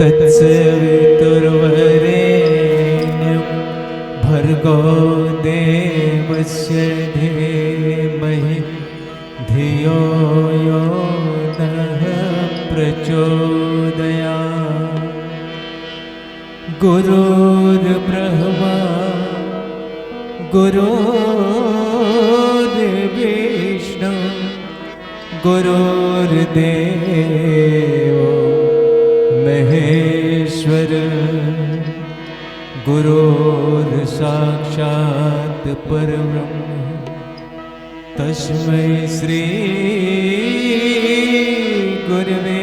तत्सवितुर्वरेण्यं भर्गो देवस्य धीमहि धियो यो नः प्रचोदयात्। गुरुर्ब्रह्मा गुरुर्विष्णु गुरुर्देवो महेश्वर गुरुर्साक्षात् परब्रह्म तस्मै श्री गुरवे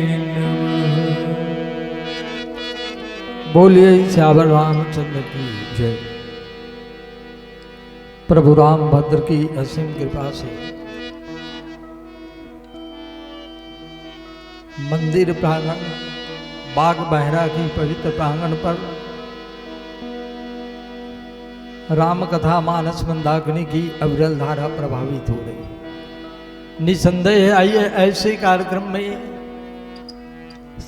नमः। बोलिए श्यावर रामचंद्र की जय। प्रभु रामभद्र की असीम कृपा से मंदिर प्रांगण बाग बहरा की पवित्र प्रांगण पर राम कथा मानस मंदाकिनी की अविरल धारा प्रभावित हो रही। निसंदेह आइए ऐसे कार्यक्रम में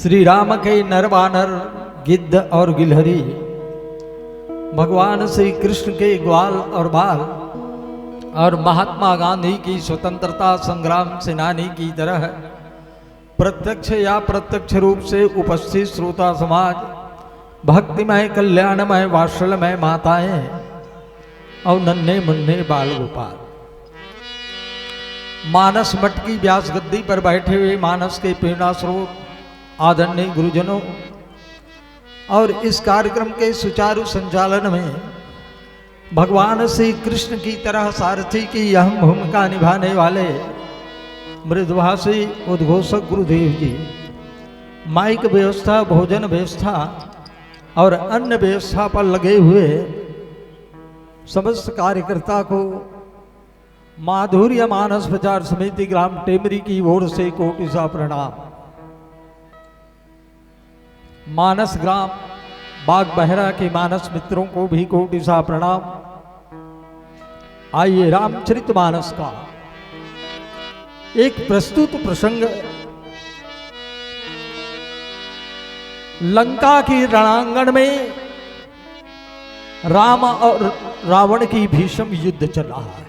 श्री राम के नर वानर गिद्ध और गिलहरी भगवान श्री कृष्ण के ग्वाल और बाल और महात्मा गांधी की स्वतंत्रता संग्राम सेनानी की तरह प्रत्यक्ष या प्रत्यक्ष रूप से उपस्थित श्रोता समाज, भक्तिमय कल्याणमय वात्सल्यमय माताएं और नन्हे मुन्ने बाल गोपाल, मानस मठ की व्यास गद्दी पर बैठे हुए मानस के प्रेरणा स्रोत आदरणीय गुरुजनों और इस कार्यक्रम के सुचारू संचालन में भगवान श्री कृष्ण की तरह सारथी की अहम भूमिका निभाने वाले मृदुभाषी उद्घोषक गुरुदेव जी, माइक व्यवस्था, भोजन व्यवस्था और अन्य व्यवस्था पर लगे हुए समस्त कार्यकर्ता को माधुर्य मानस प्रचार समिति ग्राम टेमरी की ओर से कोटि सा प्रणाम। मानस ग्राम बाग बहरा के मानस मित्रों को भी कोटि सा प्रणाम। आइए रामचरितमानस का एक प्रस्तुत प्रसंग लंका की रणांगण में राम और रावण की भीषण युद्ध चल रहा है।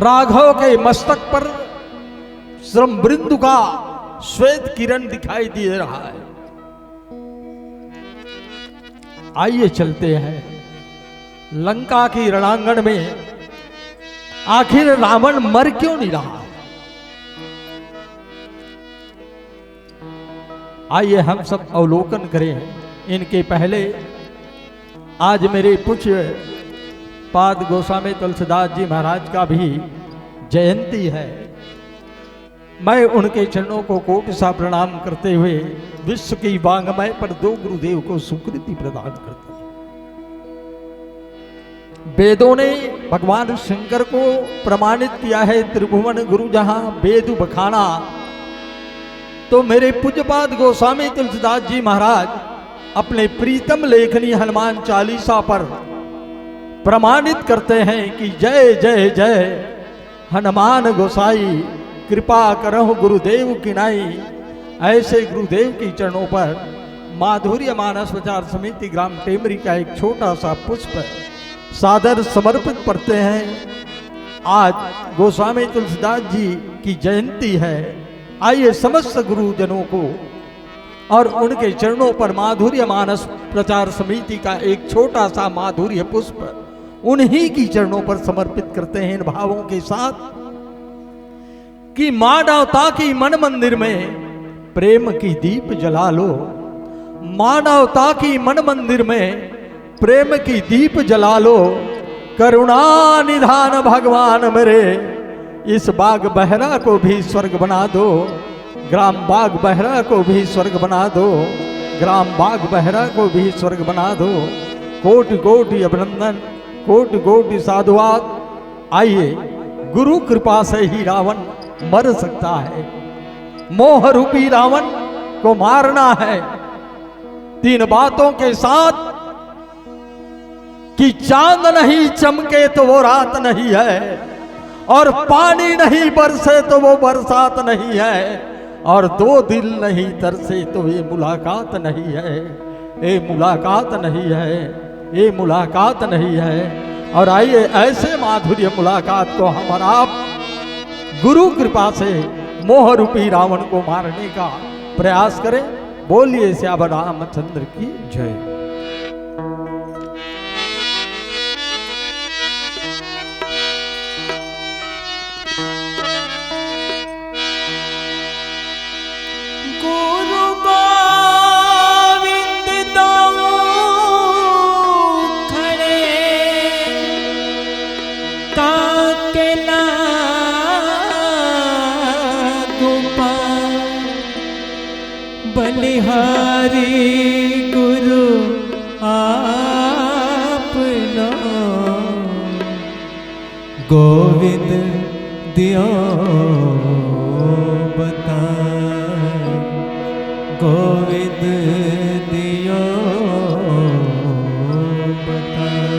राघव के मस्तक पर श्रमबिंदु का श्वेत किरण दिखाई दे रहा है। आइए चलते हैं लंका की रणांगण में आखिर रावण मर क्यों नहीं रहा। आइए हम सब अवलोकन करें। इनके पहले आज मेरे पूज्य पाद गोस्वामी तुलसीदास जी महाराज का भी जयंती है। मैं उनके चरणों को कोटि सा प्रणाम करते हुए विश्व की वांग्मय पर दो गुरुदेव को स्वीकृति प्रदान करते हैं। वेदों ने भगवान शंकर को प्रमाणित किया है, त्रिभुवन गुरु जहां वेद बखाना, तो मेरे पूज्यपाद गोस्वामी तुलसीदास जी महाराज अपने प्रीतम लेखनी हनुमान चालीसा पर प्रमाणित करते हैं कि जय जय जय हनुमान गोसाई, कृपा करहु गुरुदेव की नाई। ऐसे गुरुदेव की चरणों पर माधुर्य मानस प्रचार समिति ग्राम टेमरी का एक छोटा सा पुष्प सादर समर्पित करते हैं। आज गोस्वामी तुलसीदास जी की जयंती है। आइए समस्त गुरुजनों को और उनके चरणों पर माधुर्य मानस प्रचार समिति का एक छोटा सा माधुर्य पुष्प उन्हीं की चरणों पर समर्पित करते हैं इन भावों के साथ कि मानवता की मन मंदिर में प्रेम की दीप जला लो। मानवता की मन मंदिर में प्रेम की दीप जला लो। करुणा निधान भगवान मेरे, इस बाग बहरा को भी स्वर्ग बना दो। ग्राम बाग बहरा को भी स्वर्ग बना दो। ग्राम बाग बहरा को भी स्वर्ग बना दो। कोटि कोटि अभिनंदन, कोटि कोटि साधुवाद। आइए गुरु कृपा से ही रावण मर सकता है। मोह रूपी रावण को मारना है तीन बातों के साथ कि चांद नहीं चमके तो वो रात नहीं है, और पानी नहीं बरसे तो वो बरसात नहीं है, और दो दिल नहीं तरसे तो ये मुलाकात नहीं है, ये मुलाकात नहीं है, ये मुलाकात नहीं है। और आइए ऐसे माधुर्य मुलाकात को हम और आप गुरु कृपा से मोह रूपी रावण को मारने का प्रयास करें। बोलिए श्याम रामचंद्र की जय। गुरु गोविंद दो खड़े काके बलिहारी गुरु आपना गोविंद दियो बताए, गोविंद दियो बताए।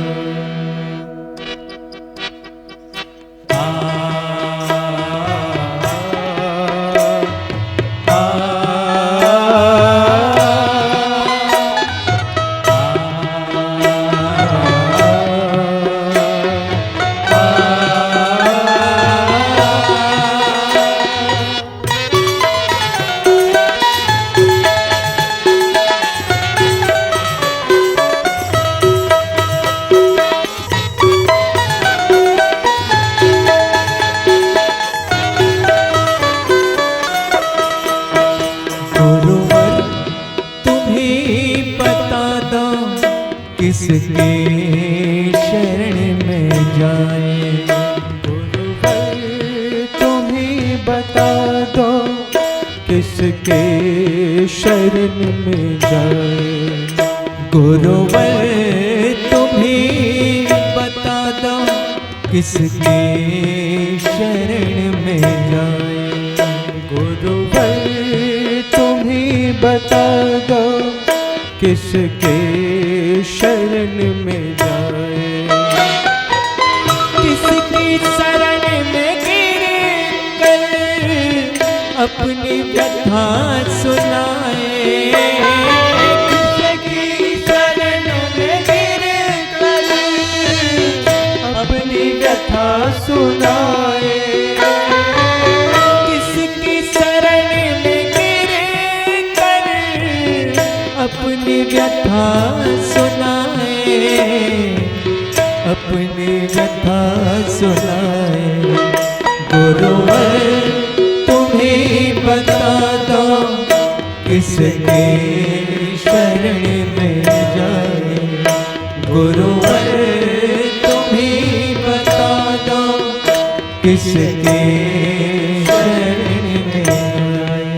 किसके शरण में जाए, गुरुवर तुम ही बता दो किसके शरण में जाए, गुरुवर तुम ही बता दो किसके शरण में जाए, गुरुवर तुम ही बता दो किसके शरण में जाए, किसकी शरण में गिर कर अपनी व्यथा सुनाए, किसकी शरण में गिर कर अपनी व्यथा सुनाए, किसकी शरण में गिर कर अपनी व्यथा सुनाए, अपनी व्यथा सुनाए, गुरुवर तुम्हें बता दो किसके शरण में जाए, गुरुवर तुम्हें बता दो किसके शरण में जाए।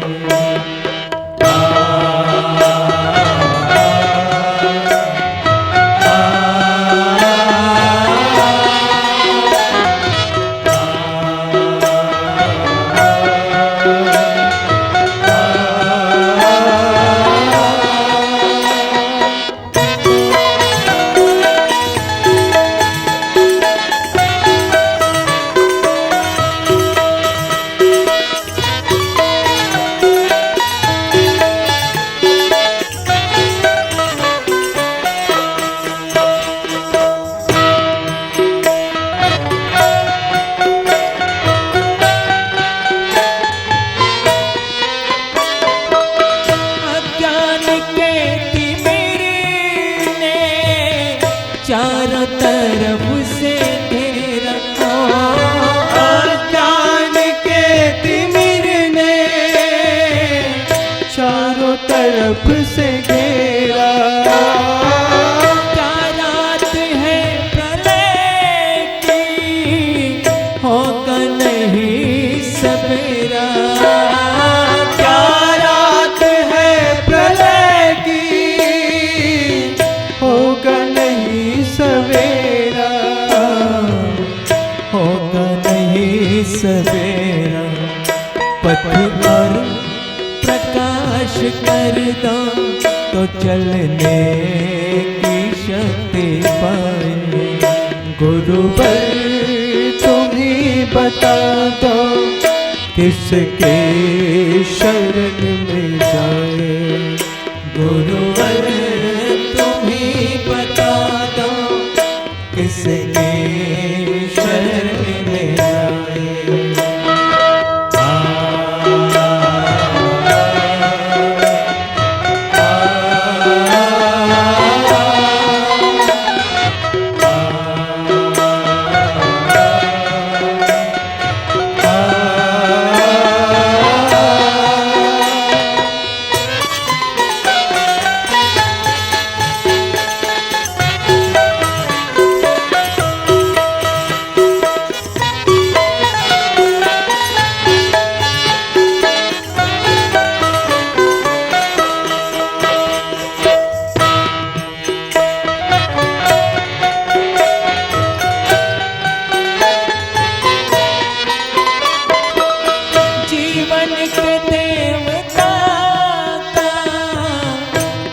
चारों तरफ से घेरा, अज्ञान के तिमिर ने चारों तरफ से घेरा, क्या रात है प्रलय की होगा नहीं सवेरा, क्या रात है प्रलय की होगा नहीं सवेरा, होगा नहीं सवेरा, पथ पर प्रकाश कर दो तो चलने की शक्ति पाए, गुरुवर तुम ही बता दो किसके शरण में जाए। गुरुवर तुम ही बता दो किसके शरण में जाए।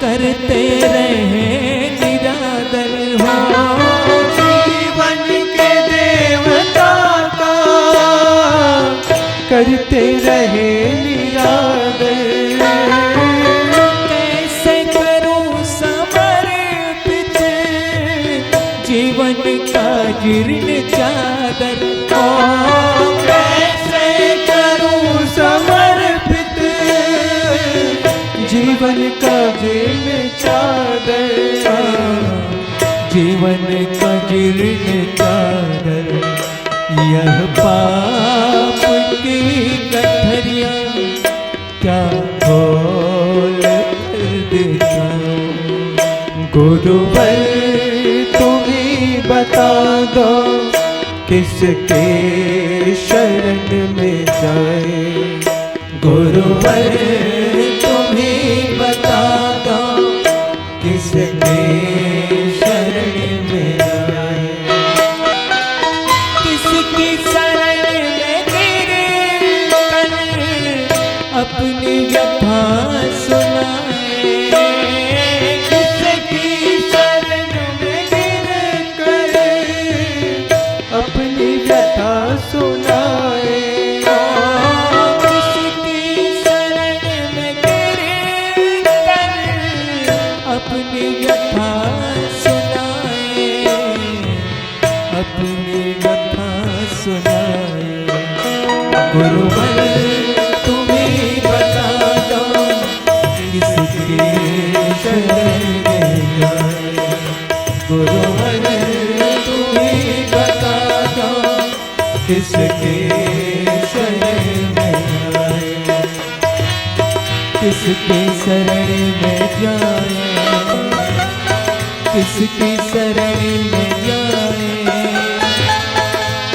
करते रहे निरादर हो। जीवन के देवता का करते रहे निरादर। कैसे करूं समर्पित जीवन का जीर्ण चादर हो। कैसे करूं समर्पित जीवन का जीर्ण चादर। जीवन का जीर्ण चादर। यह पाप की गठरियाँ क्या खोल कर दिखाऊं। गुरुवर तुम ही बता दो किसके शरण में जाए। गुरुवर तुम ही बता दो किसके शरण में जाए। किसकी शरण में गिर कर अपनी व्यथा सुनाए। किसकी शरण में गिर कर अपनी व्यथा सुनाए। अपनी व्यथा सुनाए। अपनी व्यथा सुनाए। गुरुवर तुम ही बता दो किसके शरण में जाए। गुरुवर तुम ही बता दो किसके शरण में जाए। किसके शरण में जाए। किसकी शरण में जाए।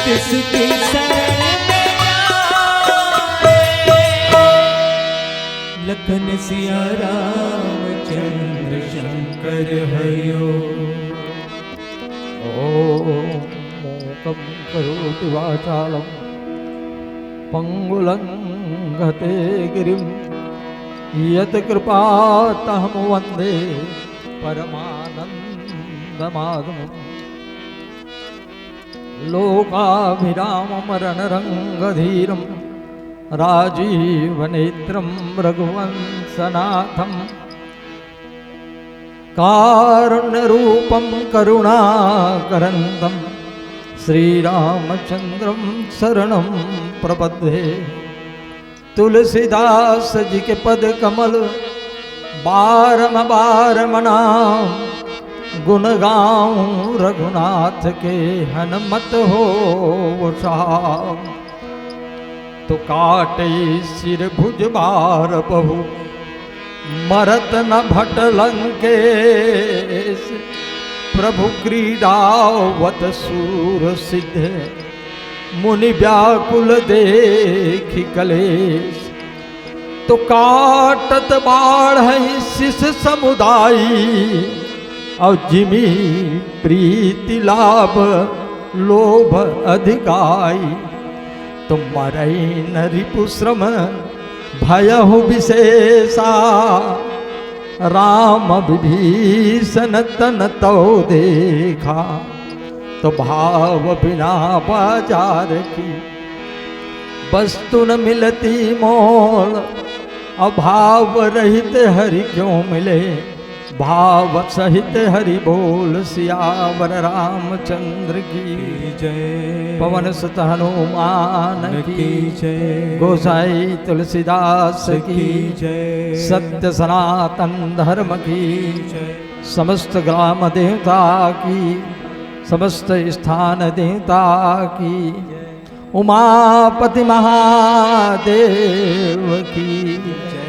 किसकी शरण में जाए। लखन सिया राम चंद्र शंकर हयो। ओम मूकं करोति वाचालं पंगुलंघते गिरिं यत् कृपातहं वन्दे परमानन्दमाधवम्। लोकाभिरामं रणरङ्गधीरं राजीवनेत्रं रघुवंशनाथं। कारुण्यरूपं करुणाकरन्दं श्रीरामचन्द्रं शरणं प्रपद्ये। तुलसीदास जी के पद कमल बार मनाऊं। गुण गाऊं रघुनाथ के हनुमत हो साम। तो काटे सिर भुज बार बहु मरत न भट लंकेश। प्रभु क्रीडावत सूर सिद्ध मुनि व्याकुल देखि कलेश। तो काटत बाढ़ शिष समुदायी और जिमी प्रीति लाभ लोभ अधिकाई। तो मरई न रिपुश्रम भयहु विशेषा। राम विभीषण तन तो देखा। तो भाव बिना बाजार की वस्तु न मिलती मोल, अभाव रहित हरि क्यों मिले, भाव सहित हरि बोल, सियावर रामचंद्र की जय। पवन सुत हनुमान की जय। गोसाई तुलसीदास की जय। सत्य सनातन धर्म की जय। समस्त ग्राम देवता की, समस्त स्थान देवता की, उमापति महादेव की जय।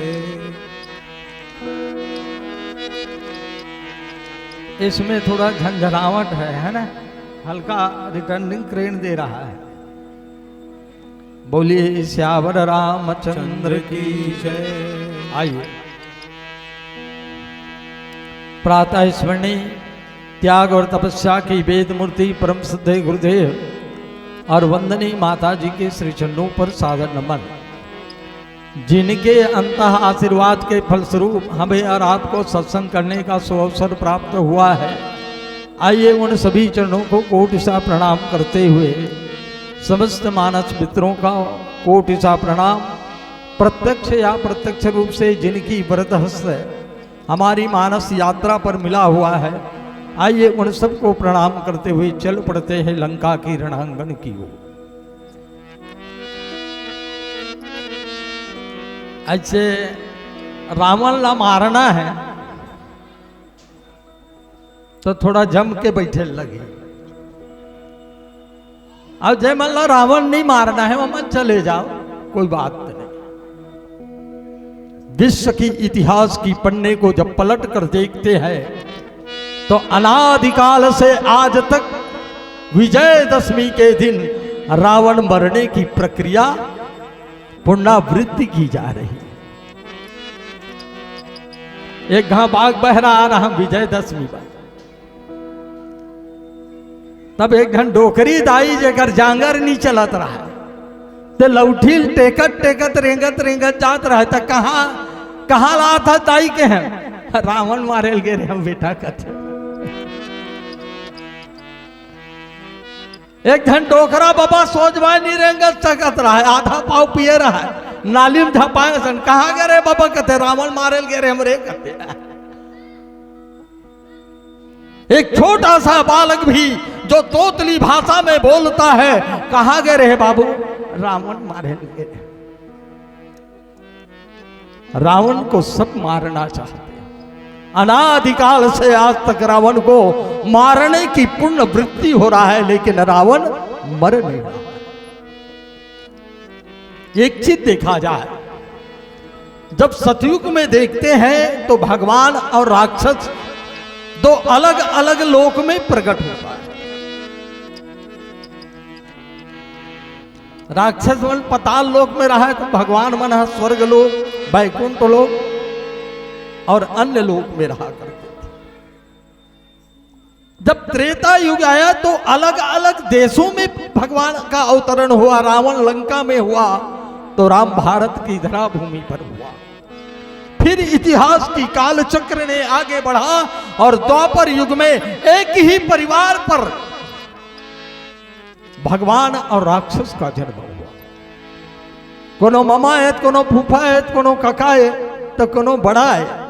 इसमें थोड़ा झंझनावट है ना, हल्का रिटर्निंग क्रेन दे रहा है। बोलिए श्यावर रामचंद्र की जय। आइए प्रातः स्मरणी त्याग और तपस्या की वेद मूर्ति परम सिद्ध गुरुदेव और वंदनीय माता जी के श्री चरणों पर सादर नमन, जिनके अंतः आशीर्वाद के फलस्वरूप हमें और आपको सत्संग करने का सुअवसर प्राप्त हुआ है। आइए उन सभी चरणों को कोटि सा प्रणाम करते हुए समस्त मानस मित्रों का कोटि सा प्रणाम, प्रत्यक्ष या प्रत्यक्ष रूप से जिनकी वरद हस्त हमारी मानस यात्रा पर मिला हुआ है, आइए उन सबको प्रणाम करते हुए चल पड़ते हैं लंका की रणांगन की ओर। ऐसे रावण ला मारना है तो थोड़ा जम के बैठे लगे। अब जय मल्ला रावण नहीं मारना है, वहां चले जाओ, कोई बात नहीं। विश्व की इतिहास की पन्ने को जब पलट कर देखते हैं तो अनादिकाल से आज तक विजयदशमी के दिन रावण मरने की प्रक्रिया पुनरावृत्ति की जा रही है। एक घा बाग बह रहा आ रहा विजयदशमी पर, तब एक घन डोकरी दाई जेकर जांगर नहीं चलत रहा तो लौठी टेकत टेकत रेंगत रेंगत जात रहा था। कहाँ ला था दाई के हैं रावण मारे गे रे हम बेटा कथे। एक घन डोकरा बाबा सोचवा नहीं रेंगत सकत रहा है, आधा पाव पिए रहा है, नालिम झपाए सन। कहाँ गए रे बाबा कथे रावण मारे गे रे हमरे कथे। एक छोटा सा बालक भी जो तोतली भाषा में बोलता है, कहाँ गए रे बाबू रावण मारे गे। रावण को सब मारना चाहते हैं, अनादिकाल से आज तक रावण को मारने की पूर्ण वृत्ति हो रहा है, लेकिन रावण मर नहीं रहा। एक चीज देखा जाए, जब सतयुग में देखते हैं तो भगवान और राक्षस दो अलग अलग लोक में प्रकट होता है। राक्षस मन पताल लोक में रहा है तो भगवान मन है स्वर्ग लोक, वैकुंठ लोक और अन्य लोक में रहा करते थे। जब त्रेता युग आया तो अलग अलग देशों में भगवान का अवतरण हुआ। रावण लंका में हुआ तो राम भारत की धरा भूमि पर हुआ। फिर इतिहास की काल चक्र ने आगे बढ़ा और द्वापर युग में एक ही परिवार पर भगवान और राक्षस का जन्म हुआ। कोनो मामा है, कोनो फूफा है, कोनो काका है तो कोनो बड़ा है।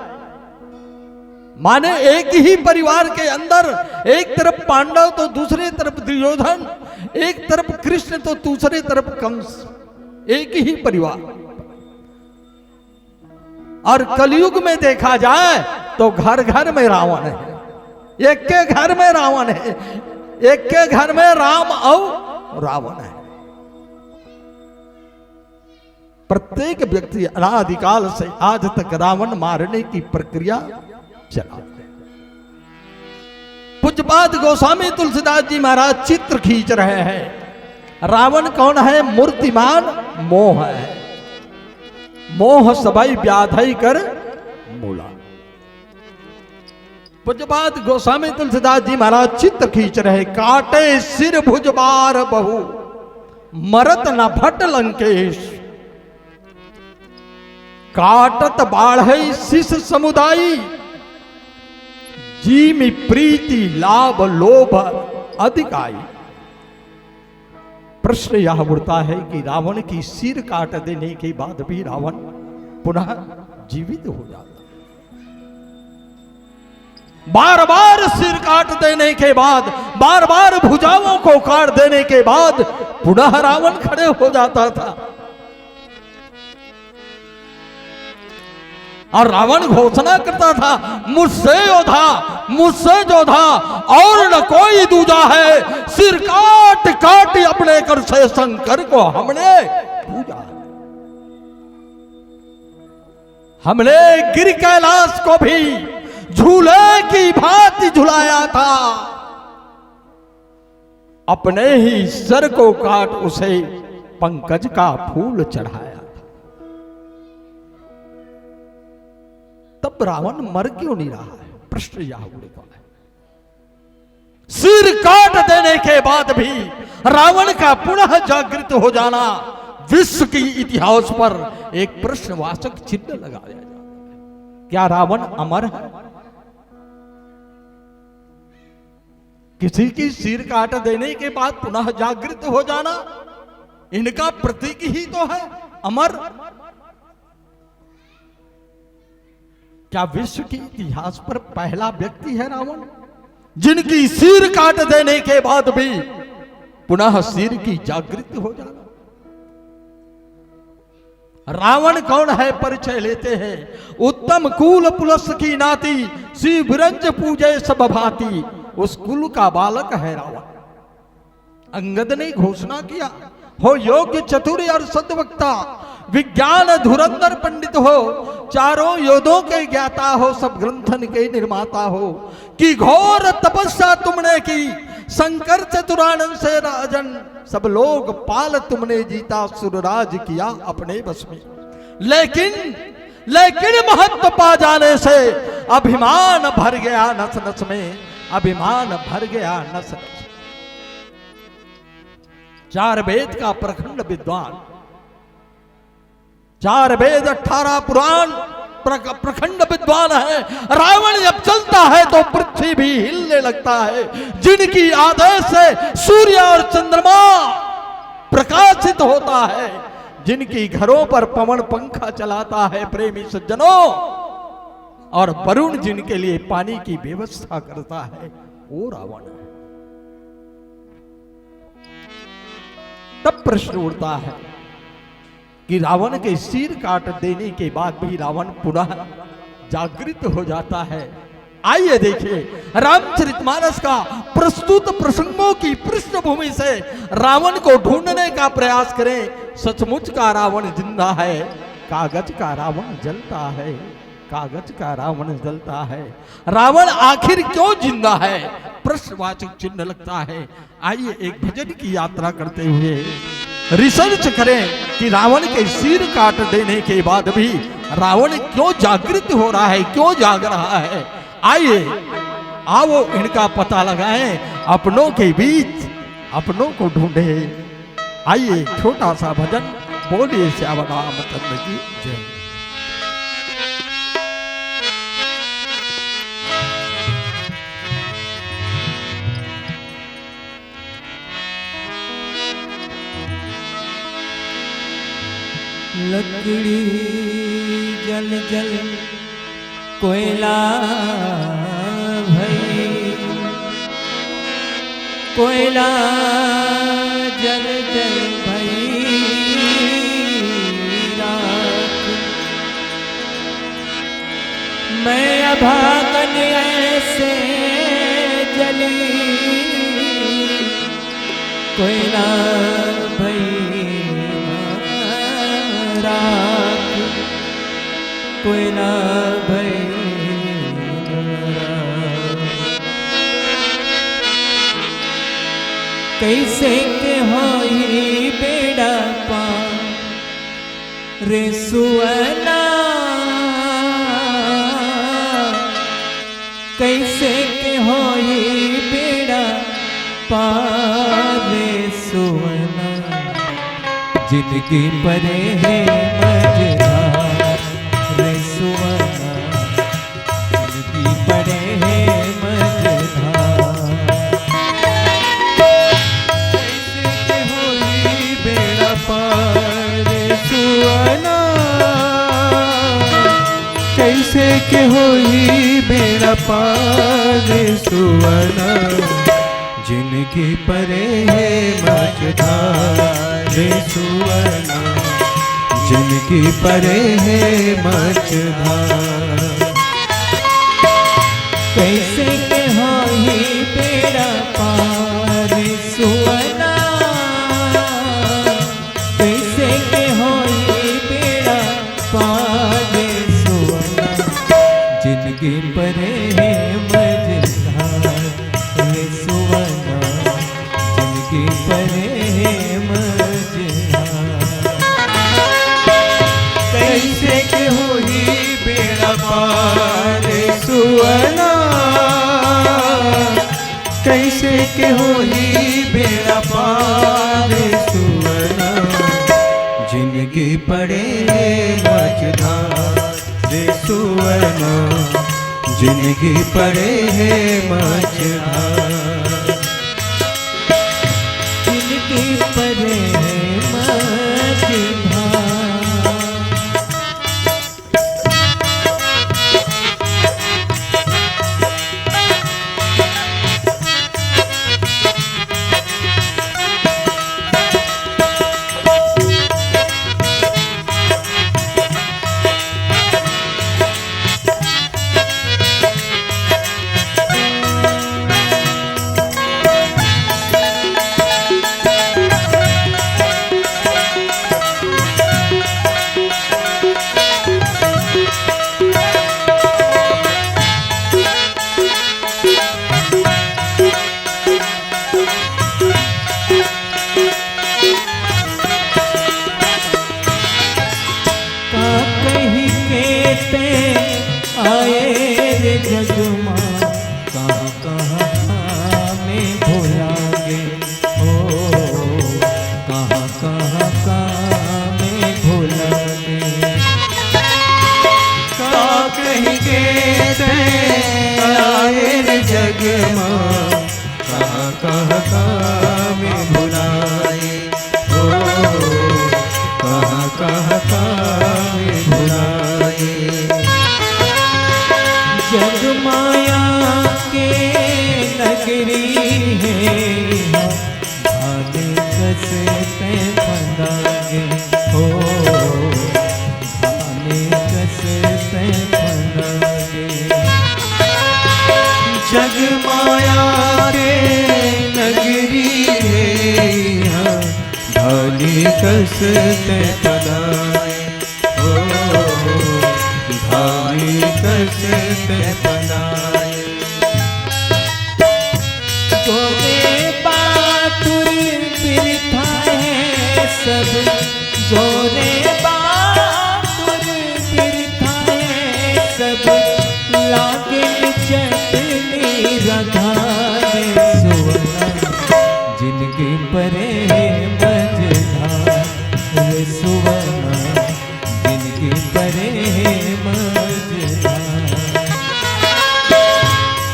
माने एक ही परिवार के अंदर एक तरफ पांडव तो दूसरे तरफ दुर्योधन, एक तरफ कृष्ण तो दूसरे तरफ कंस, एक ही परिवार। और कलयुग में देखा जाए तो घर घर में रावण है, एक के घर में रावण है, एक के घर में राम और रावण है। प्रत्येक व्यक्ति अनादिकाल से आज तक रावण मारने की प्रक्रिया चला। पूज्यपाद गोस्वामी तुलसीदास जी महाराज चित्र खींच रहे हैं। रावण कौन है? मूर्तिमान मोह है। मोह सबाई व्याधि कर मूला। पूज्यपाद गोस्वामी तुलसीदास जी महाराज चित्र खींच रहे। काटे सिर भुजबार बहु, मरत न भट लंकेश। काटत बाढ़ई शिष समुदायी, जीमि प्रीति लाभ लोभ अधिकाई। प्रश्न यह उठता है कि रावण की सिर काट देने के बाद भी रावण पुनः जीवित हो जाता, बार बार सिर काट देने के बाद, बार बार भुजाओं को काट देने के बाद पुनः रावण खड़े हो जाता था। और रावण घोषणा करता था, मुझसे जो था और न कोई दूजा है, सिर काट काट अपने कर से शंकर को हमने पूजा। हमने गिर कैलाश को भी झूले की भांति झुलाया था, अपने ही सर को काट उसे पंकज का फूल चढ़ाया। तब रावण मर क्यों नहीं रहा है? प्रश्न यह उठता है। सिर काट देने के बाद भी रावण का पुनः जागृत हो जाना विश्व की इतिहास पर एक प्रश्नवाचक चिन्ह लगाया जाता है। क्या रावण अमर है? किसी की सिर काट देने के बाद पुनः जागृत हो जाना इनका प्रतीक ही तो है अमर। क्या विश्व के इतिहास पर पहला व्यक्ति है रावण जिनकी सिर काट देने के बाद भी पुनः सिर की जागृति हो जाना? रावण कौन है? परिचय लेते हैं। उत्तम कुल पुलस की नाती, श्री विरंज पूजे सब भांति, उस कुल का बालक है रावण। अंगद ने घोषणा किया, हो योग्य चतुर और सद्वक्ता, विज्ञान धुरंधर पंडित हो, चारों योधों के ज्ञाता हो, सब ग्रंथन के निर्माता हो, कि घोर तपस्या तुमने की, शंकर चतुरानंद से राजन, सब लोग पाल तुमने जीता, सुरराज किया अपने बस में। लेकिन महत्व पा जाने से अभिमान भर गया नस नस में, अभिमान भर गया नस नस। चार वेद का प्रखंड विद्वान, चार वेद 18 पुराण प्रखंड विद्वान है। रावण जब चलता है तो पृथ्वी भी हिलने लगता है। जिनकी आदेश से सूर्य और चंद्रमा प्रकाशित होता है, जिनकी घरों पर पवन पंखा चलाता है प्रेमी सज्जनों, और वरुण जिनके लिए पानी की व्यवस्था करता है, वो रावण है। तब प्रश्न उठता है कि रावण के सिर काट देने के बाद भी रावण पुनः जागृत हो जाता है। आइए देखिए रामचरितमानस का प्रस्तुत प्रसंगों की पृष्ठभूमि से रावण को ढूंढने का प्रयास करें। सचमुच का रावण जिंदा है, कागज का रावण जलता है, कागज का रावण जलता है। रावण आखिर क्यों जिंदा है? प्रश्नवाचक चिन्ह लगता है। आइए एक भजन की यात्रा करते हुए रिसर्च करें कि रावण के सिर काट देने के बाद भी रावण क्यों जागृत हो रहा है, क्यों जाग रहा है। आइए आओ इनका पता लगाएं, अपनों के बीच अपनों को ढूंढे। आइए छोटा सा भजन, बोलिए श्याम रामचंद्र की जय। लकड़ी जल जल कोयला भई, कोयला जल जल भई राख। मैं अभागन ऐसे जली, कोयला भई राख, कोयला भई राख। कैसे के होई बेड़ा पार रे सुअना, कैसे के होई बेड़ा पार रे सुअना। जिंदगी परे है मझधार रे सुअना, जिंदगी परे है मझधार। कैसे के होई पार सुवना, जिनकी परे है मझधार सुवना, जिनकी परे है मझधार। कैसे के होई बेड़ा पार सुवना, कैसे के होई बेड़ा पार सुवना, जिनकी परे है मझधार सुवना, जिनकी परे है मझधार। कैसे के होई बेड़ा पार सुवना, कैसे के होई बेड़ा पार सुवना, जिनकी पड़े मझधार सुवना, जिनकी पड़े है मझधार, जिनकी परे है मझधार। जगमा कहाँ कहाँ में भुलागे, हो कहाँ कहाँ में भुलागे। का कहीं के आए जगमा कहाँ कहाँ में भुलाए, हो कहाँ कहाँ में भुलाए। जग माया के नगरी है, भाले कसते फंदागे, हो भाले कसते फंदागे। जग माया के नगरी है, भाले कसते फंदाए, हो भाले कसते फंदाए। जोरे बातुर बिरथा है सब, जोरे बातुर बिरथा है सब, लागे चटनी रधारे सुवना, जिनके परे मझधार सुवना, जिनके परे मझधार।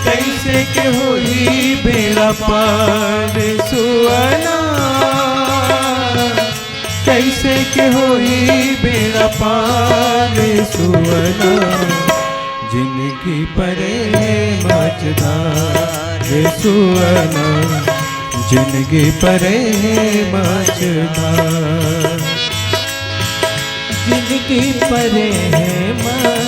कैसे के होई बेड़ा पार सुवना, कैसे के होई बेड़ा पार सुवना, जिनकी परे मझधार सुवना, जिनकी परे मझधार। जिनकी परे मझधार।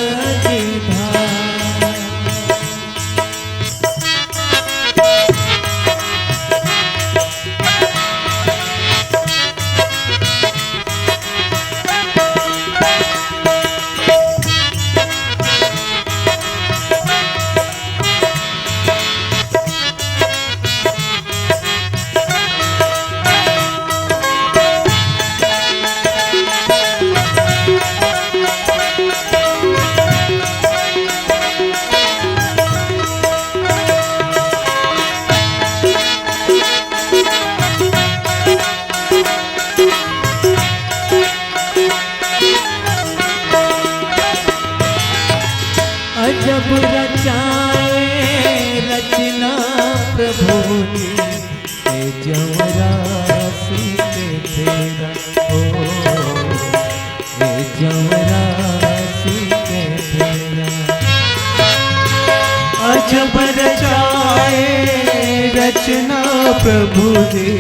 रचना प्रभु जी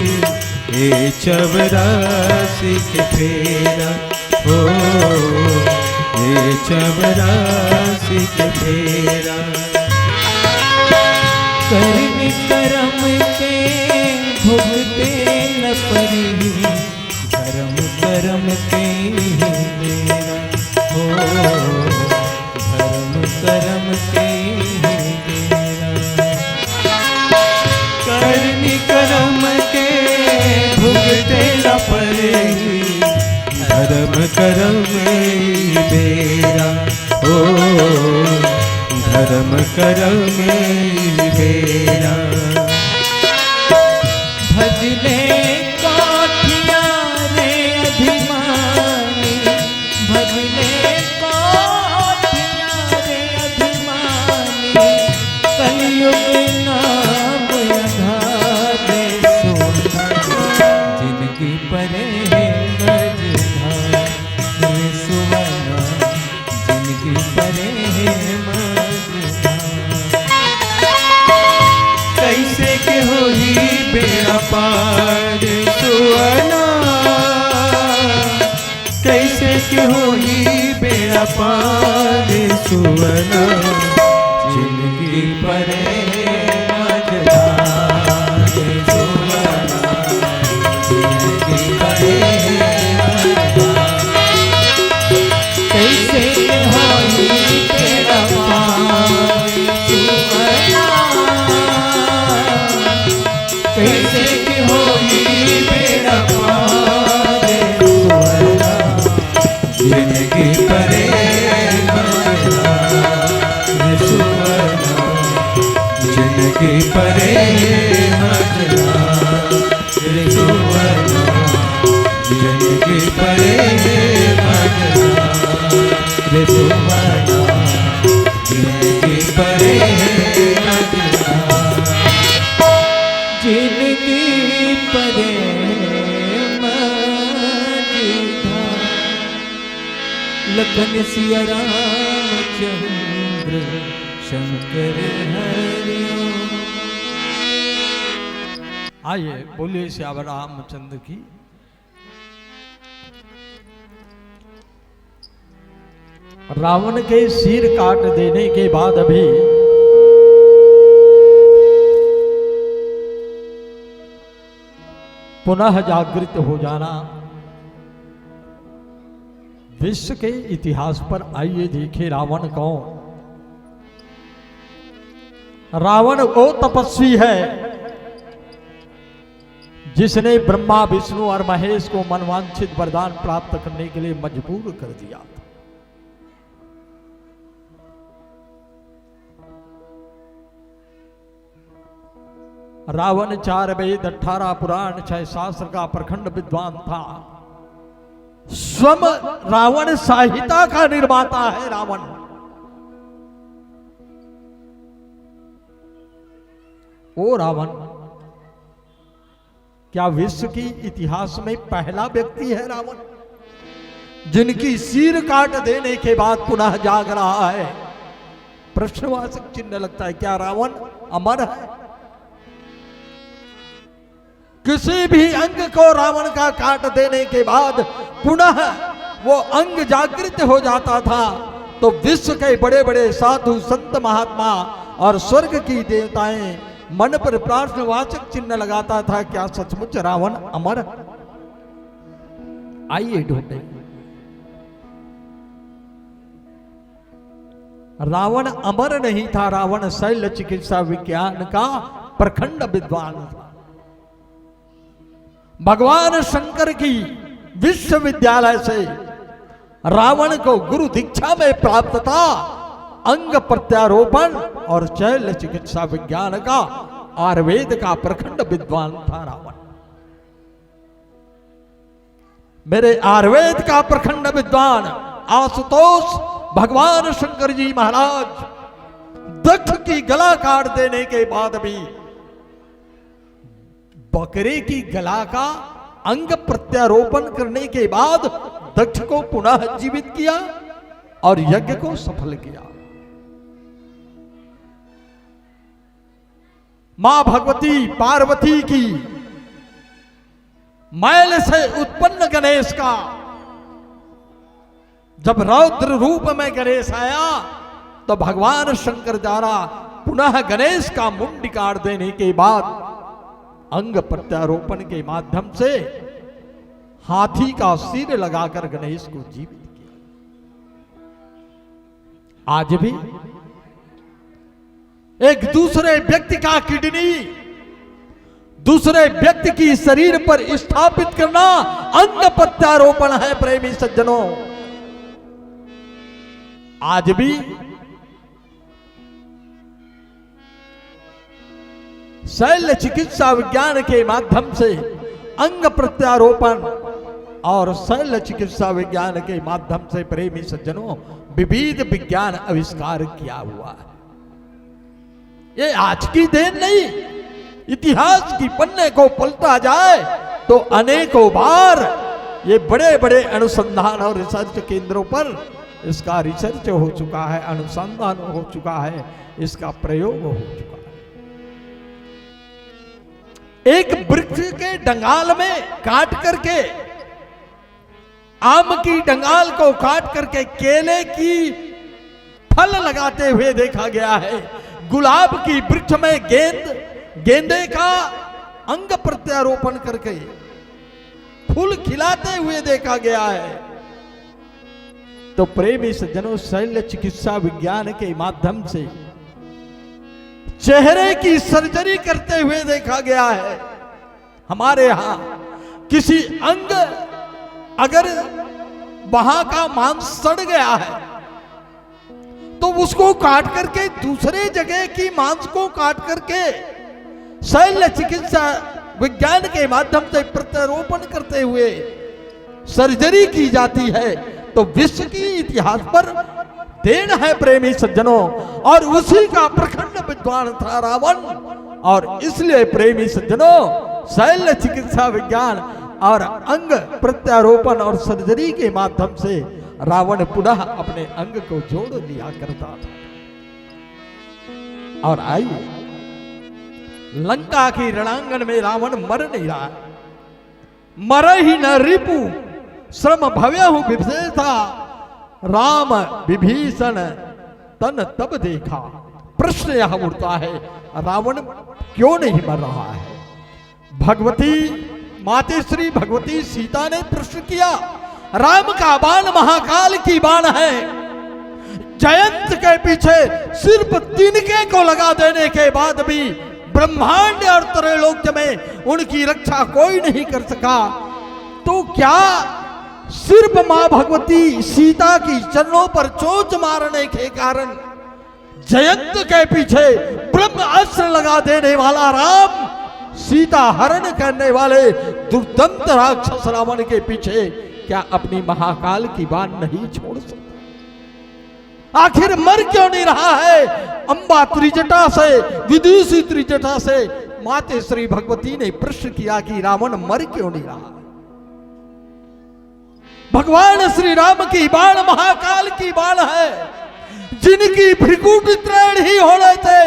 ए चवरासी के फेरा हो, ए चवरासी के फेरा। कर्म कर्म के भुगते न परी, धर्म कर्म के बेरा हो, धर्म कर्म के बेरा। करनी कर्म के भुगते न परे, धर्म कर्म बेरा हो, धर्म कर्म बेरा। भजले काठिया रे अभिमानी, भजले काठिया रे अभिमानी, कलयुग नाम अधारे सोना, जिनकी परे मझधार सुवना, जिनकी परे मझधार। कैसे के होई बेड़ा पार सुअना, कैसे के होई बेड़ा पार सुअना, जिंदगी परे मझधार सुअना, जिंदगी परे मझधार। कैसे होई बेड़ा पार सुअना, कैसे के होई बेड़ा पार सुअना, जिंदगी परे मझधार सुअना, जिंदगी परे मझधार सुअना, जिंदगी परे मझधार सुअना, जिंदगी परे मझधार। जिनकी परे मझधार। लखन सिया रामचंद्र शंकर हरिओ। आइए बोलिए श्याम रामचंद्र की। रावण के सिर काट देने के बाद अभी पुनः जागृत हो जाना विश्व के इतिहास पर आइए देखे रावण कौन। रावण वो तपस्वी है जिसने ब्रह्मा विष्णु और महेश को मनवांछित वरदान प्राप्त करने के लिए मजबूर कर दिया। रावण 4 वेद 18 पुराण 6 शास्त्र का प्रखंड विद्वान था। स्वयं रावण साहित्य का निर्माता है। रावण ओ रावण क्या विश्व की इतिहास में पहला व्यक्ति है रावण जिनकी सिर काट देने के बाद पुनः जाग रहा है। प्रश्नवाचक चिन्ह लगता है। क्या रावण अमर है? किसी भी अंग को रावण का काट देने के बाद पुनः वो अंग जागृत हो जाता था। तो विश्व के बड़े बड़े साधु संत महात्मा और स्वर्ग की देवताएं मन पर प्रश्नवाचक चिन्ह लगाता था। क्या सचमुच रावण अमर? आइए ढूंढे। रावण अमर नहीं था। रावण शैल चिकित्सा विज्ञान का प्रखंड विद्वान था। भगवान शंकर की विश्वविद्यालय से रावण को गुरु दीक्षा में प्राप्त था। अंग प्रत्यारोपण और शैल चिकित्सा विज्ञान का आयुर्वेद का प्रखंड विद्वान था रावण। मेरे आयुर्वेद का प्रखंड विद्वान आशुतोष भगवान शंकर जी महाराज दक्ष की गला काट देने के बाद भी बकरे की गला का अंग प्रत्यारोपण करने के बाद दक्ष को पुनः जीवित किया और यज्ञ को सफल किया। मां भगवती पार्वती की मैल से उत्पन्न गणेश का जब रौद्र रूप में गणेश आया तो भगवान शंकर द्वारा पुनः गणेश का मुंड काट देने के बाद अंग प्रत्यारोपण के माध्यम से हाथी का सिर लगाकर गणेश को जीवित किया। आज भी एक दूसरे व्यक्ति का किडनी दूसरे व्यक्ति की शरीर पर स्थापित करना अंग प्रत्यारोपण है। प्रेमी सज्जनों, आज भी शल्य चिकित्सा विज्ञान के माध्यम से अंग प्रत्यारोपण और शल्य चिकित्सा विज्ञान के माध्यम से प्रेमी सज्जनों विविध विज्ञान आविष्कार किया हुआ है। ये आज की देन नहीं, इतिहास की पन्ने को पलटा जाए तो अनेकों बार ये बड़े बड़े अनुसंधान और रिसर्च केंद्रों पर इसका रिसर्च हो चुका है, अनुसंधान हो चुका है, इसका प्रयोग हो चुका है। एक वृक्ष के डंगाल में काट करके, आम की डंगाल को काट करके केले की फल लगाते हुए देखा गया है। गुलाब की वृक्ष में गेंदे का अंग प्रत्यारोपण करके फूल खिलाते हुए देखा गया है। तो प्रेमी सज्जनों, शल्य चिकित्सा विज्ञान के माध्यम से चेहरे की सर्जरी करते हुए देखा गया है। हमारे यहां किसी अंग अगर वहां का मांस सड़ गया है तो उसको काट करके दूसरे जगह की मांस को काट करके शल्य चिकित्सा विज्ञान के माध्यम से प्रत्यारोपण करते हुए सर्जरी की जाती है। तो विश्व की इतिहास पर देन है प्रेमी सज्जनों, और उसी का प्रखंड विद्वान था रावण। और इसलिए प्रेमी सज्जनों, शल्य चिकित्सा विज्ञान और अंग प्रत्यारोपण और सर्जरी के माध्यम से रावण पुनः अपने अंग को जोड़ लिया करता था। और आइए, लंका की रणांगन में रावण मर नहीं रहा, मर ही न रिपु श्रम भव्यहु विभेषा, राम विभीषण तन तब देखा। प्रश्न यह उठता है, रावण क्यों नहीं मर रहा है? भगवती माते श्री भगवती सीता ने प्रश्न किया। राम का बाण महाकाल की बाण है, जयंत के पीछे सिर्फ तिनके को लगा देने के बाद भी ब्रह्मांड और त्रैलोक्य में उनकी रक्षा कोई नहीं कर सका। तो क्या सिर्फ मां भगवती सीता की चरणों पर चोंच मारने के कारण जयंत के पीछे ब्रह्म अस्त्र लगा देने वाला राम सीता हरण करने वाले दुर्दंत राक्षस रावण के पीछे क्या अपनी महाकाल की बाण नहीं छोड़ सकता? आखिर मर क्यों नहीं रहा है? अंबा त्रिजटा से, विदुषी त्रिजटा से माते श्री भगवती ने प्रश्न किया कि रावण मर क्यों नहीं रहा? भगवान श्री राम की बाण महाकाल की बाण है, जिनकी भृकुटी त्रैण ही होने से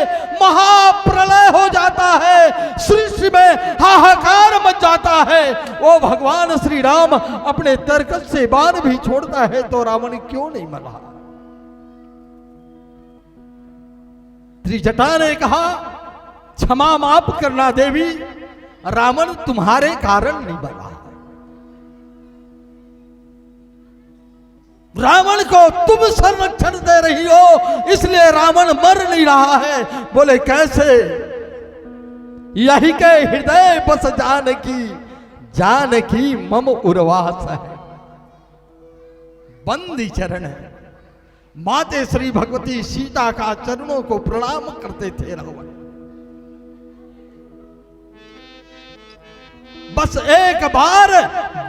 महाप्रलय हो जाता है, सृष्टि में हाहाकार मच जाता है। वो भगवान श्री राम अपने तरकस से बाण भी छोड़ता है तो रावण क्यों नहीं मर रहा? त्रिजटा ने कहा, क्षमा माफ करना देवी, रावण तुम्हारे कारण नहीं मर रहा। रावण को तुम संरक्षण दे रही हो, इसलिए रावण मर नहीं रहा है। बोले कैसे? यही के हृदय बस जानकी मम उर्वास है। बंदी चरण है। माते श्री भगवती सीता का चरणों को प्रणाम करते थे रावण। बस एक बार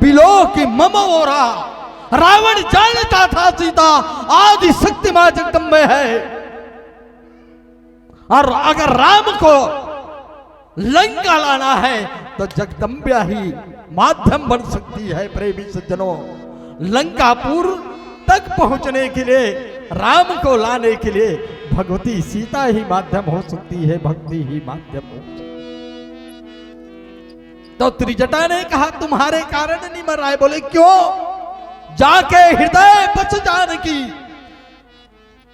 बिलो की मम ओरा। रावण जानता था सीता आदि शक्ति मां जगदम्बे है, और अगर राम को लंका लाना है तो जगदम्बा ही माध्यम बन सकती है। प्रेमी सज्जनों, लंकापुर तक पहुंचने के लिए राम को लाने के लिए भगवती सीता ही माध्यम हो सकती है, भक्ति ही माध्यम हो सकती है। तो त्रिजटा ने कहा तुम्हारे कारण नहीं मर रहा है। बोले क्यों? जाके हृदय बस जानकी,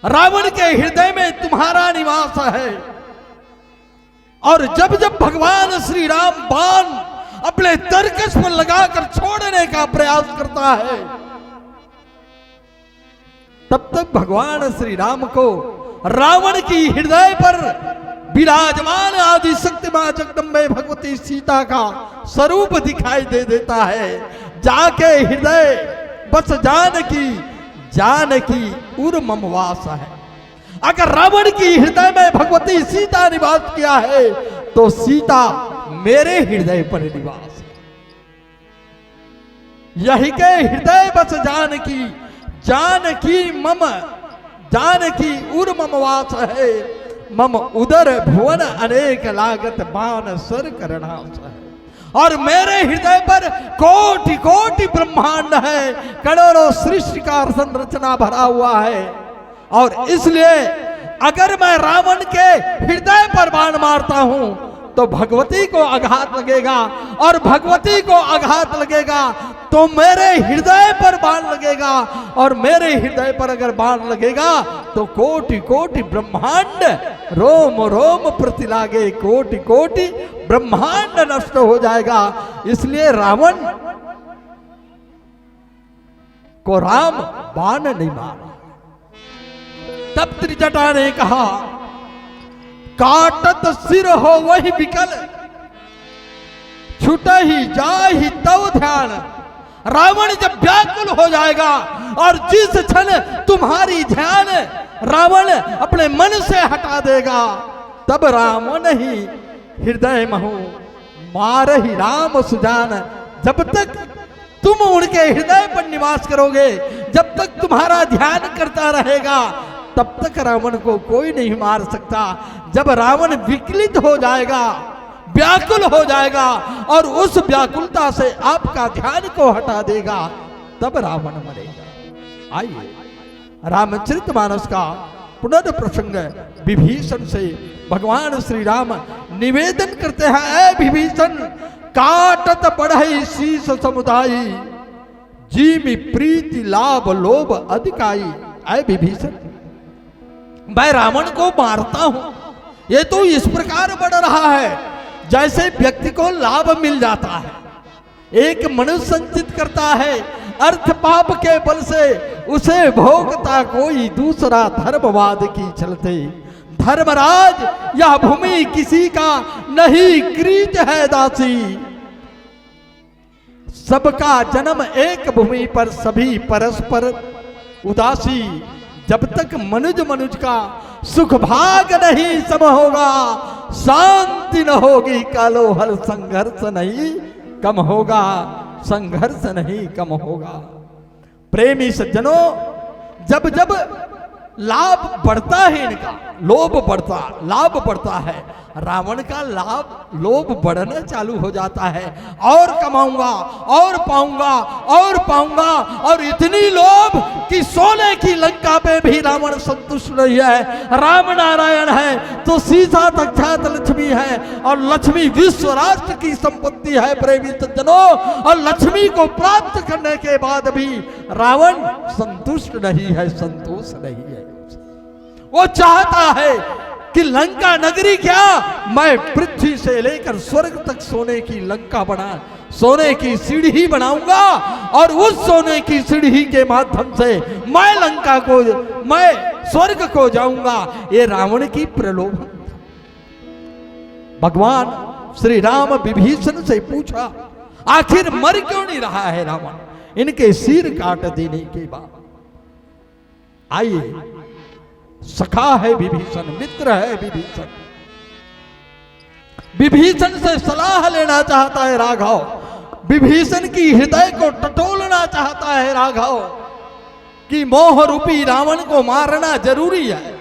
रावण के हृदय में तुम्हारा निवास है। और जब जब भगवान श्री राम बाण अपने तरकश पर लगाकर छोड़ने का प्रयास करता है, तब तक भगवान श्री राम को रावण की हृदय पर विराजमान आदि शक्ति मां जगदम्बे भगवती सीता का स्वरूप दिखाई दे देता है। जाके हृदय बस जानकी, जानकी उर मम वास है। अगर रावण की हृदय में भगवती सीता निवास किया है तो सीता मेरे हृदय पर निवास है। यही के हृदय बस जानकी, जानकी मम, जानकी उर मम वास है। मम उदर भुवन अनेक लागत बाण सर करणास है। और मेरे हृदय पर कोटि कोटि ब्रह्मांड है, करोड़ों सृष्टि का संरचना भरा हुआ है। और इसलिए अगर मैं रावण के हृदय पर बाण मारता हूं तो भगवती को आघात लगेगा, और भगवती को आघात लगेगा तो मेरे हृदय पर बाण लगेगा, और मेरे हृदय पर अगर बाण लगेगा तो कोटि कोटि ब्रह्मांड रोम रोम प्रति लागे, कोटि कोटि ब्रह्मांड नष्ट हो जाएगा। इसलिए रावण को राम बाण नहीं मारा। तब त्रिजटा ने कहा काटत सिर हो वही विकल, छूट ही जा ही तव ध्यान। रावण जब व्याकुल हो जाएगा और जिस क्षण तुम्हारी ध्यान रावण अपने मन से हटा देगा, तब रावण ही हृदय महु मार ही राम सुजान। जब तक तुम उनके हृदय पर निवास करोगे, जब तक तुम्हारा ध्यान करता रहेगा, तब तक रावण को कोई नहीं मार सकता। जब रावण विकलित हो जाएगा, व्याकुल हो जाएगा और उस व्याकुलता से आपका ध्यान को हटा देगा, तब रावण मरेगा। आइए रामचरितमानस का पुनर्प्रसंग विभीषण से भगवान श्री राम निवेदन करते हैं, ऐ विभीषण काटत बढ़ई शीस समुदायी, जीमि प्रीति लाभ लोभ अधिकाई। ऐ विभीषण मैं रावण को मारता हूं, ये तो इस प्रकार बढ़ रहा है जैसे व्यक्ति को लाभ मिल जाता है। एक मनुष्य संचित करता है, अर्थ पाप के बल से उसे भोगता कोई दूसरा धर्मवाद की चलते। धर्मराज यह भूमि किसी का नहीं कृत है दासी, सबका जन्म एक भूमि पर सभी परस्पर उदासी। जब तक मनुज मनुज का सुख भाग नहीं सम होगा, शांति न होगी कालोहल, संघर्ष नहीं कम होगा, संघर्ष नहीं कम होगा। प्रेमी सज्जनों, जब जब लाभ बढ़ता है इनका, लोभ बढ़ता, लाभ बढ़ता है, रावण का लाभ लोभ बढ़ना चालू हो जाता है। और कमाऊंगा और पाऊंगा और पाऊंगा, और इतनी लोभ कि सोने की लंका पे भी रावण संतुष्ट नहीं है। राम नारायण है तो सीता साक्षात लक्ष्मी है, और लक्ष्मी विश्व राष्ट्र की संपत्ति है प्रेमी सज्जनों। और लक्ष्मी को प्राप्त करने के बाद भी रावण संतुष्ट नहीं है, संतोष नहीं है। वो चाहता है कि लंका नगरी क्या, मैं पृथ्वी से लेकर स्वर्ग तक सोने की लंका बना, सोने की सीढ़ी बनाऊंगा, और उस सोने की सीढ़ी के माध्यम से मैं लंका को, मैं स्वर्ग को जाऊंगा। ये रावण की प्रलोभन। भगवान श्री राम विभीषण से पूछा आखिर मर क्यों नहीं रहा है रावण इनके सिर काट देने के बाद। आइए, सखा है विभीषण, मित्र है विभीषण, विभीषण से सलाह लेना चाहता है राघव। विभीषण की हृदय को टटोलना चाहता है राघव कि मोह रूपी रावण को मारना जरूरी है।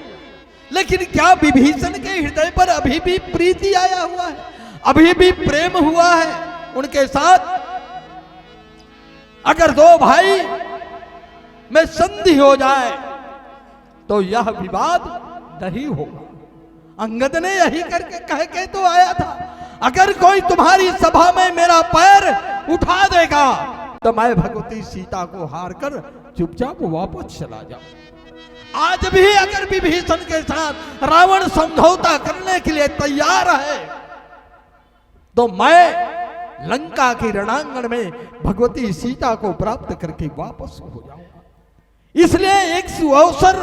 लेकिन क्या विभीषण के हृदय पर अभी भी प्रीति आया हुआ है, अभी भी प्रेम हुआ है उनके साथ? अगर दो भाई में संधि हो जाए, तो यह विवाद नहीं होगा। अंगद ने यही करके कह के तो आया था, अगर कोई तुम्हारी सभा में मेरा पैर उठा देगा तो मैं भगवती सीता को हार कर चुपचाप वापस चला जाऊं। आज भी अगर विभीषण के साथ रावण समझौता करने के लिए तैयार है तो मैं लंका के रणांगण में भगवती सीता को प्राप्त करके वापस हो जाऊंगा। इसलिए एक सुअवसर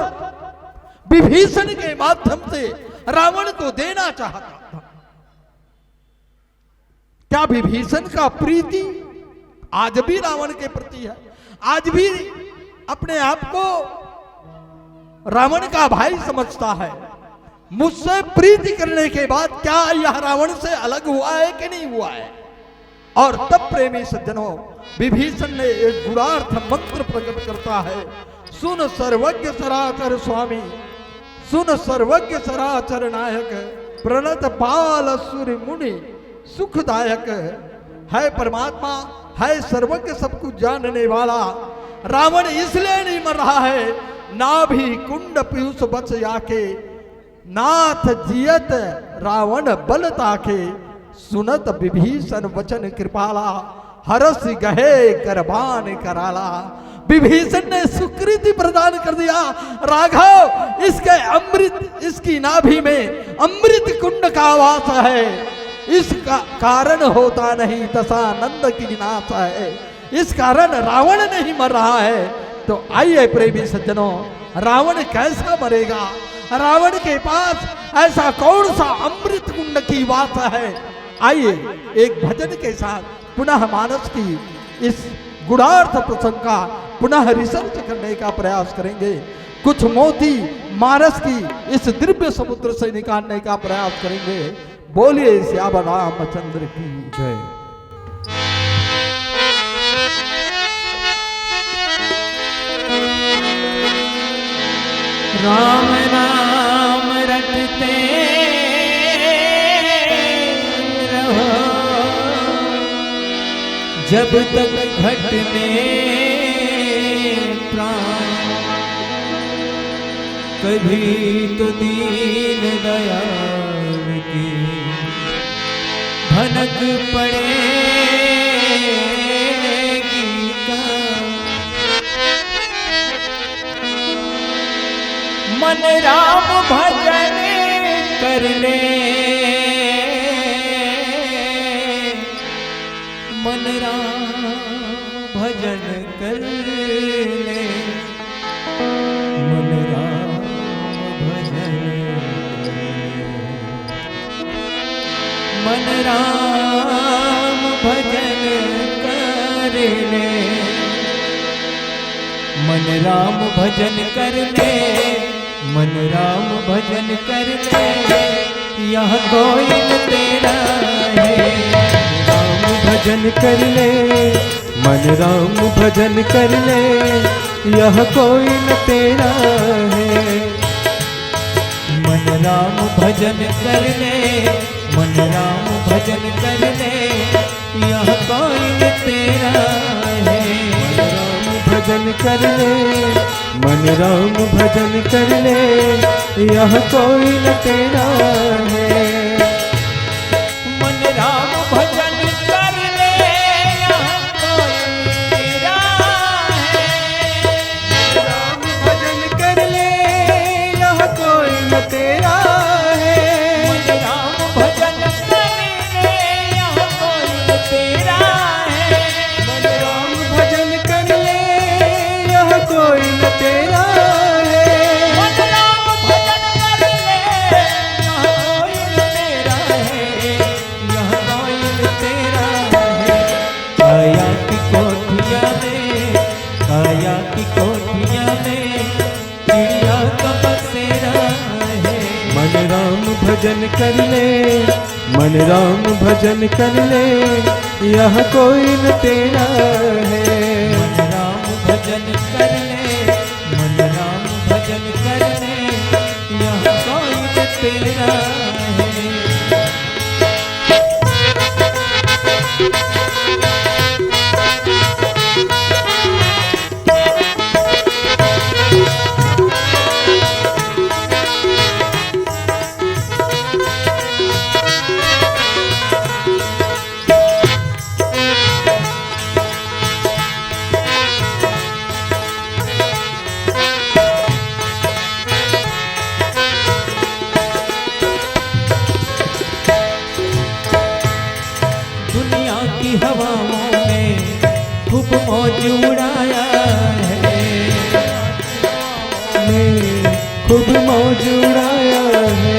विभीषण के माध्यम से रावण को देना चाहता था। क्या विभीषण का प्रीति आज भी रावण के प्रति है? आज भी अपने आप को रावण का भाई समझता है। मुझसे प्रीति करने के बाद क्या यह रावण से अलग हुआ है कि नहीं हुआ है? और तब प्रेमी सज्जनों, विभीषण ने एक गुणार्थ मंत्र प्रकट करता है। सुन सर्वज्ञ सराचर स्वामी, सुन सर्वज्ञ सराचर नायक, प्रणत पाल सूर्य मुनि सुखदायक। है परमात्मा, है सर्वज्ञ, सब कुछ जानने वाला। रावण इसलिए नहीं मर रहा है, ना भी कुंड पीयूष बच जाके, नाथ जियत रावण बल ताके। सुनत विभीषण वचन कृपाला, हरस गहे करबान कराला। विभीषण ने सुकृति प्रदान कर दिया। राघव, इसके अमृत, इसकी नाभि में अमृत कुंड का वास है। इसका कारण होता नहीं दशानंद की नाश है। इस कारण रावण नहीं मर रहा है। तो आइए प्रेमी सज्जनों, रावण कैसा मरेगा? रावण के पास ऐसा कौन सा अमृत कुंड की वास है? आइए एक भजन के साथ पुनः मानस की इस गुणार्थ प्रसंग का पुनः रिसर्च करने का प्रयास करेंगे। कुछ मोती मानस की इस दिव्य समुद्र से निकालने का प्रयास करेंगे। बोलिए श्याम रामचंद्र की जय। राम नाम रटते रहो, जब तक घटने प्राण। कभी तो दीन दयाल की भनक पड़ेगी का। मन राम भजन कर ले, मन राम भजन कर ले, मन राम भजन कर ले, मन राम भजन कर ले, मन राम भजन कर ले, मन राम भजन कर ले। यह कोई न तेरा है, राम भजन कर ले, मन राम भजन कर ले, यह कोई न तेरा है। मन राम भजन कर ले, मन राम भजन कर ले, यह कोई न तेरा है। भजन कर ले, मन राम भजन कर ले, यह कोई न तेरा है। मन राम भजन कर ले, यह कोई तेरा है। राम भजन कर ले, यह कोई न तेरा है। मन राम भजन कर ले, यह कोई तेरा है। मन राम भजन कर ले, यह कोई न तेरा है। मन राम भजन कर ले, यह कोई तेरा है, यह कोई तेरा है। काया की कोठिया में, काया की कोठिया में चिड़िया का बसेरा है। मन राम भजन कर ले, मन राम भजन कर ले, यह कोई न तेरा है। मन राम भजन कर ले, मन राम भजन कर ले, यह कोई तेरा है। खूब मौज उड़ाया है।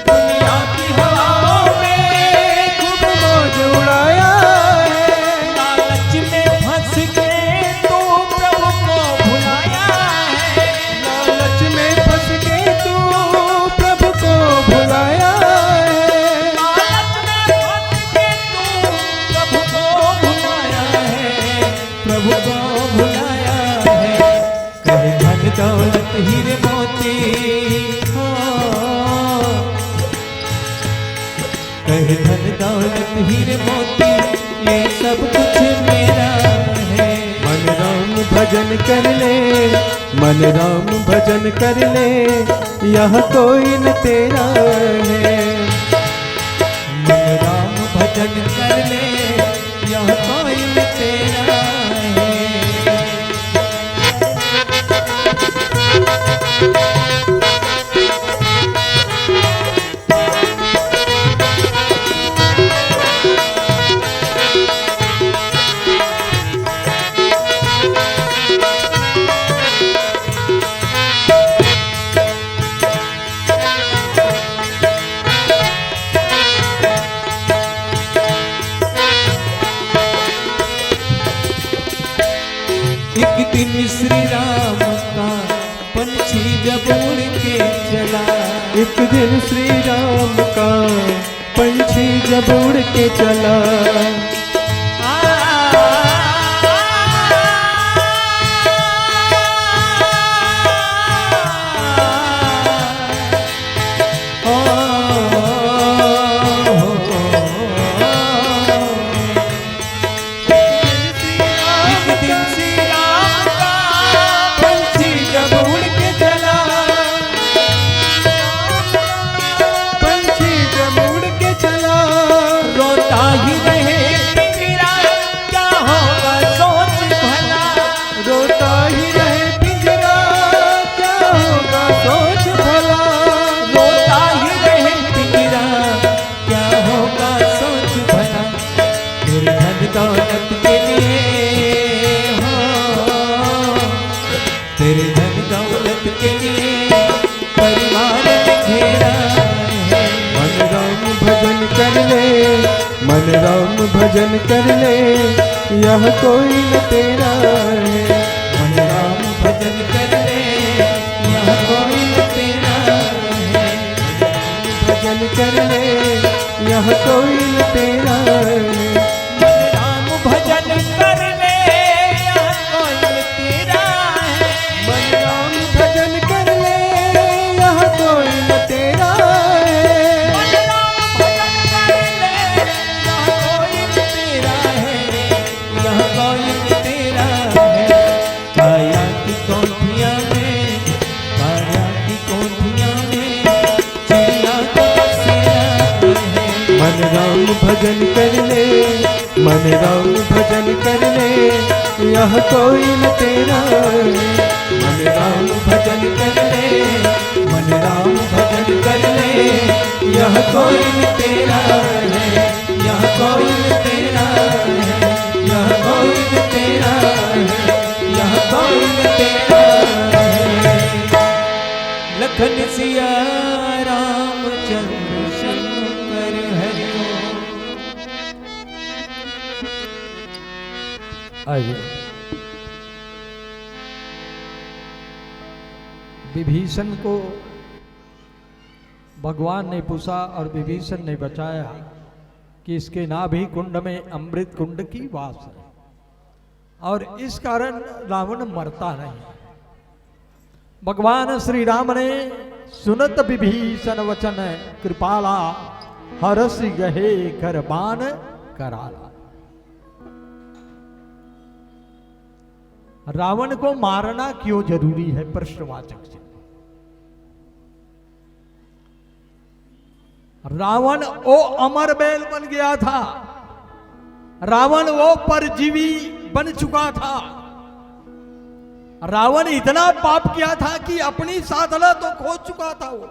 दुनिया की हवाओं में खूब मौज उड़ाया है। लालच में फंस के तू प्रभु को भुलाया है। लालच में फंस के तू प्रभु को भुलाया है। लालच में फंस के तू प्रभु को भुलाया है। प्रभु को भुलाया है। कहे धन दौलत हीरे मोती, कहे धन दौलत हीरे मोती, ये सब कुछ मेरा है। मन राम भजन कर ले, मन राम भजन कर ले, यह कोई न तेरा है। मन राम भजन कर ले, यह कोई न तेरा है। एक दिन श्री राम का पंछी जब उड़ के चला, एक दिन श्री राम का पंछी जब उड़ के चला। दौलत के लिए हो, तेरे धन दौलत के लिए परिवार में घेरा है। मन राम भजन कर ले, मन राम भजन कर ले, यह कोई न तेरा है। मन राम भजन कर ले, यह कोई न तेरा है। भजन कर ले, यह कोई न तेरा है। भजन कर ले, यह कोई तेरा है। मन राम भजन कर ले, यह कोई न तेरा है। मन राम भजन कर ले, यह कोई तेरा है। यह कोई तेरा है। काया की कोठियाँ में, काया की कोठियाँ में चिड़िया को बसेरा है। मन राम भजन कर ले, मन राम भजन कर ले, यह कोई न तेरा है। मन राम भजन कर ले, मन राम भजन कर ले, यह कोई न तेरा है। यह कोई न तेरा है। यह कोई न तेरा है। यह कोई न तेरा है। लखन सिया रामचंद्र शंकर हरि ओम। आइए विभीषण को भगवान ने पूछा और विभीषण ने बचाया कि इसके नाभि कुंड में अमृत कुंड की वास है और इस कारण रावण मरता नहीं। भगवान श्री राम ने सुनत विभीषण वचन कृपाला हरस गहे कर बाण कराला। रावण को मारना क्यों जरूरी है? प्रश्नवाचक चिन्ह। रावण वो अमर बैल बन गया था, रावण वो परजीवी बन चुका था, रावण इतना पाप किया था कि अपनी साधना तो खो चुका था। वो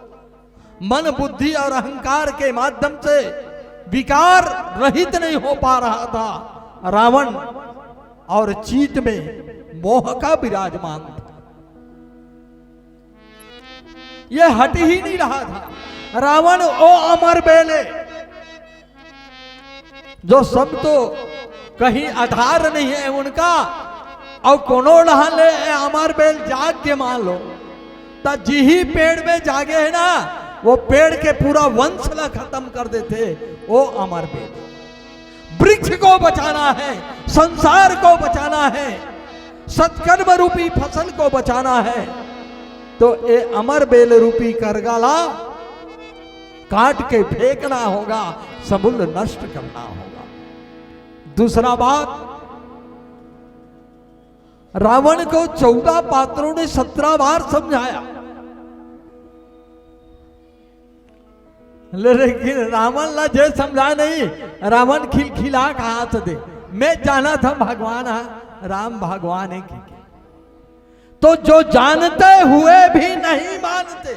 मन बुद्धि और अहंकार के माध्यम से विकार रहित नहीं हो पा रहा था रावण, और चित्त में मोह का विराजमान था। यह हट ही नहीं रहा था। रावण ओ अमर बेले, जो सब तो कहीं आधार नहीं है उनका, और कोनो ले अमर बेल जाग के मान लो तो जी ही पेड़ में जागे है ना, वो पेड़ के पूरा वंश ला खत्म कर देते। वो अमर बेल, वृक्ष को बचाना है, संसार को बचाना है, सत्कर्म रूपी फसल को बचाना है, तो ये अमर बेल रूपी करगाला काट के फेंकना होगा, समूल नष्ट करना होगा। दूसरा बात, रावण को 14 पात्रों ने 17 बार समझाया, लेकिन रावण ला जे समझा नहीं, रावण खिलखिला का हाथ दे, मैं जाना था भगवान राम भगवान है की। तो जो जानते हुए भी नहीं मानते,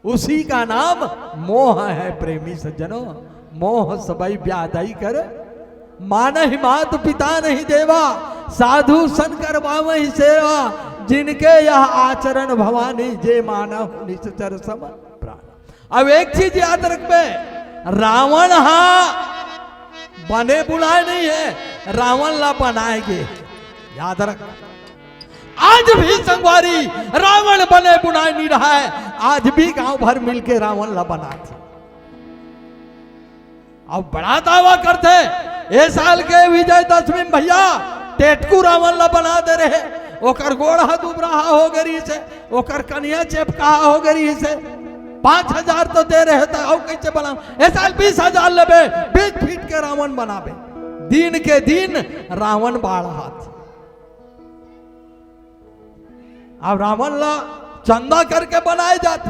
उसी का नाम मोह है। प्रेमी सज्जनों, मोह सबई व्याधि कर, मानहि मात पिता नहीं देवा, साधु सन करवावहि सेवा, जिनके यह आचरण भवानी, जे मानव निश्चर सम प्राण। अब एक चीज याद रखबे, रावण बने बुलाए नहीं है, रावण ला बनाएंगे, याद रख। आज भी संगवारी रावण बने बुलाए नहीं रहा है, आज भी गांव भर मिलके रावण ला बनाते। अब बड़ा दावा करते, ए साल के विजयदशमी भैया टेटकू रावण ला बना दे रहे, ओकर गोड़ा दुबरा हो गरी से, ओकर कनिया चेपका हो गरी से, 5,000 तो दे रहे थे, और कैसे बना? ए साल 20,000 लेबे, 20 फीट के रावण बनाबे। दिन के दिन रावण बाढ़ हाथ। अब रावण ला चंदा करके बनाए जाते,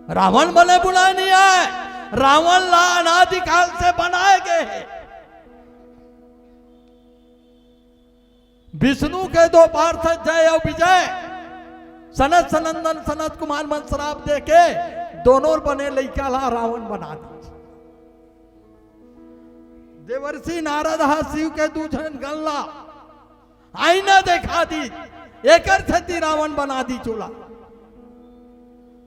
रावण बने बुलाए नहीं आए, रावण ला अनादिकाल से बनाए गए हैं। विष्णु के 2 पार्षद जय और विजय, सनत सनंदन सनत कुमार मन शराब दे के दोनों बने लइका ला रावण बना दी। देवर्षि नारद शिव के दूषण गल्ला आईना देखा दी, एक छती रावण बना दी चोला।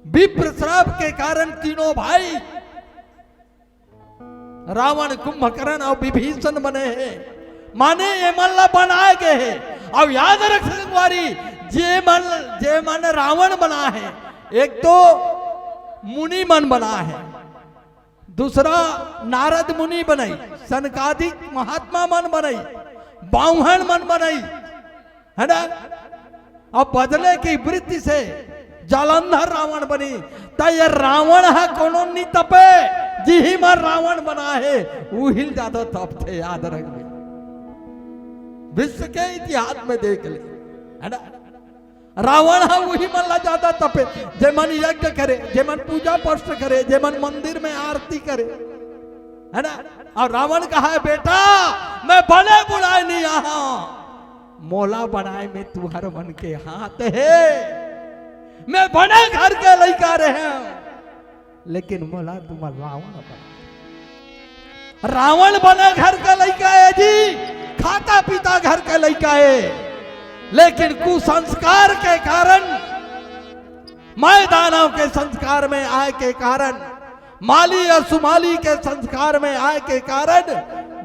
विप्र श्राप के कारण तीनों भाई रावण, कुंभकर्ण और विभीषण बने हैं, माने ये मल्ला बनाए गए हैं। अब याद रख संगवारी, जे मन रावण बना है, एक तो मुनि मन बना है, दूसरा नारद मुनि बनाई, सनकादिक महात्मा मन बनाई, बाहुहन मन बनाई, है ना। अब बदले की वृत्ति से जालंधर रावण बनी, तो ये रावण है कोनो नहीं तपे, जी ही मन रावण बना है, वो हिल ज्यादा तप थे, याद रख ले, विश्व के इतिहास में देख ले, है ना। रावण है वही मन ला ज्यादा तपे, जे मन यज्ञ करे, जे मन पूजा पाठ करे, जे मन मंदिर में आरती करे, है ना। और रावण कहा है, बेटा मैं बने बुलाए नहीं आहा, मोला बनाए में तुहर मन के हाथ है, मैं बने घर के लइका रहे, लेकिन मोला तुम रावण बना। रावण बने घर का लइका है जी, खाता पीता घर का लइका है, लेकिन कुसंस्कार के कारण, मैदानों के संस्कार में आए के कारण, माली और सुमाली के संस्कार में आए के कारण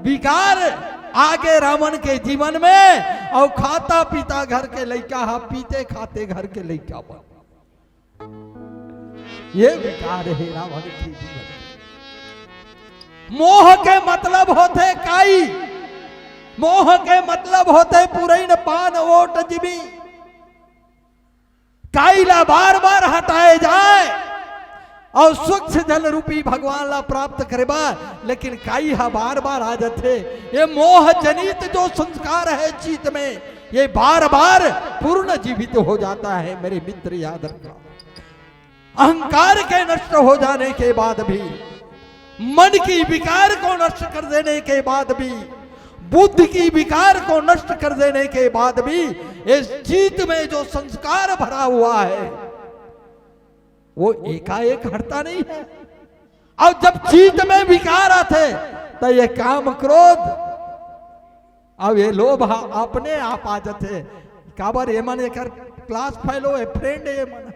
विकार आगे रावण के जीवन में, और खाता पीता घर के लइका है, पीते खाते घर के लइका पर, ये विकार है रावण के जीवन। मोह के मतलब होते काई, मोह के मतलब होते पूरे न पान ओट जिबी, काईला बार बार हटाए जाए और स्वच्छ जल रूपी भगवान ला प्राप्त करेबा, लेकिन काई हा बार बार आ जाते। ये मोह जनित जो संस्कार है चित्त में, ये बार बार पूर्ण जीवित हो जाता है। मेरे मित्र याद रखना, अहंकार के नष्ट हो जाने के बाद भी, मन की विकार को नष्ट कर देने के बाद भी, बुद्धि की विकार को नष्ट कर देने के बाद भी इस चित्त में जो संस्कार भरा हुआ है वो एकाएक हटता नहीं है। और जब चित्त में विकार आते तो ये काम क्रोध अब ये लोभ अपने आप आ जाते। काबर ये मन कर क्लास फेलो है फ्रेंड ये मन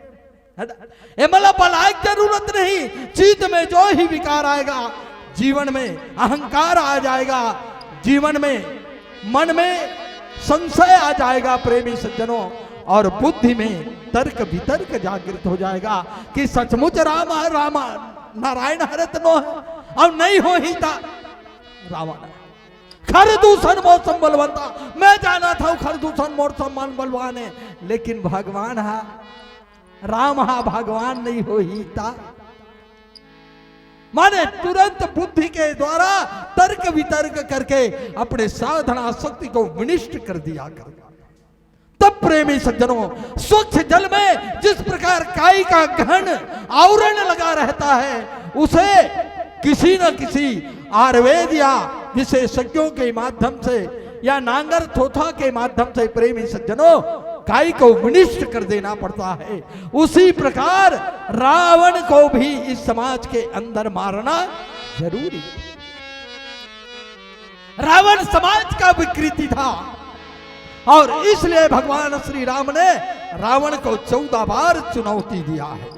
मतलब भलाई जरूरत नहीं। चित्त में जो ही विकार आएगा जीवन में अहंकार आ जाएगा, जीवन में मन में संशय आ जाएगा प्रेमी सज्जनों, और बुद्धि में तर्क वितर्क जागृत हो जाएगा कि सचमुच राम नारायण हरत नो है अब नहीं हो ही था रावण खर दूषण मौसम बलवंता। मैं जाना था खर दूषण मौसम मन बलवान है, लेकिन भगवान हा राम हा भगवान नहीं हो ही था। माने तुरंत बुद्धि के द्वारा तर्क वितर्क करके अपने साधना शक्ति को विनिष्ट कर दिया कर। तब प्रेमी सज्जनों स्वच्छ जल में जिस प्रकार काई का घन आवरण लगा रहता है उसे किसी न किसी आयुर्वेद या विशेषज्ञों के माध्यम से या नांगर थोथा के माध्यम से प्रेमी सज्जनों काई को विनिष्ट कर देना पड़ता है। उसी प्रकार रावण को भी इस समाज के अंदर मारना जरूरी। रावण समाज का विकृति था और इसलिए भगवान श्री राम ने रावण को 14 बार चुनौती दिया है।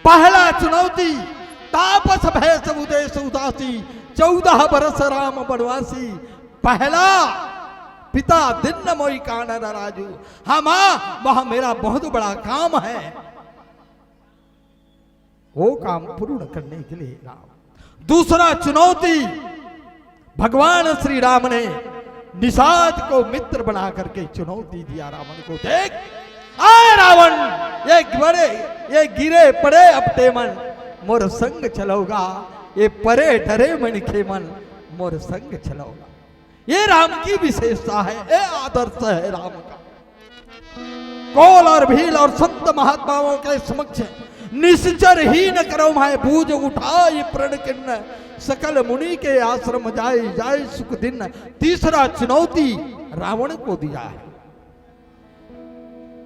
पहला चुनौती तापस भय उदेश उदासी 14 बरस राम वनवासी। पहला पिता दिन मोई कानन राजू, हाँ मां वह मेरा बहुत बड़ा काम है, वो काम पूर्ण करने के लिए राम। दूसरा चुनौती भगवान श्री राम ने निषाद को मित्र बना करके चुनौती दिया रावण को। देख आए रावण ये गिरे पड़े अपटे मन मोर संग चलोगा, ये परे डरे मन के मन मोर संग चलोगा। ये राम की विशेषता है, ये आदर्श है राम का। कोल और भील और संत महात्माओं के समक्ष निश्चर ही न करो भाई बूझ उठाई प्रण किन्न सकल मुनि के आश्रम जाए जाए सुख दिन। तीसरा चुनौती रावण को दिया है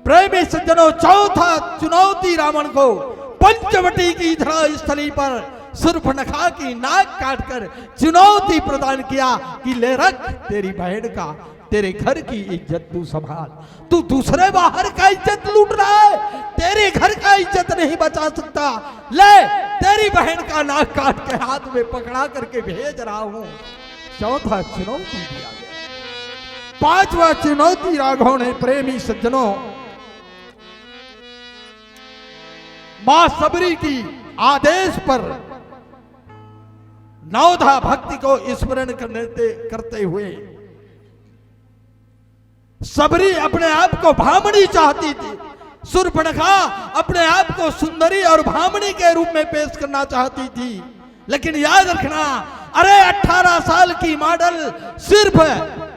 प्रेमी सज्जनों। चौथा चुनौती रावण को पंचवटी की धरा स्थली पर सूर्पनखा की नाक काटकर चुनौती प्रदान किया कि ले रख तेरी बहन का तेरे घर की इज्जत तू संभाल। तू दूसरे बाहर का इज्जत लूट रहा है, तेरे घर का इज्जत नहीं बचा सकता। ले तेरी बहन का नाक काट के हाथ में पकड़ा करके भेज रहा हूं। चौथा चुनौती दिया गया। पांचवा चुनौती राघव ने प्रेमी सज्जनों मां सबरी की आदेश पर नवधा भक्ति को स्मरण करते हुए सबरी अपने आप को भामनी चाहती थी। सूर्पनखा अपने आप को सुंदरी और भामनी के रूप में पेश करना चाहती थी, लेकिन याद रखना अरे 18 साल की मॉडल सिर्फ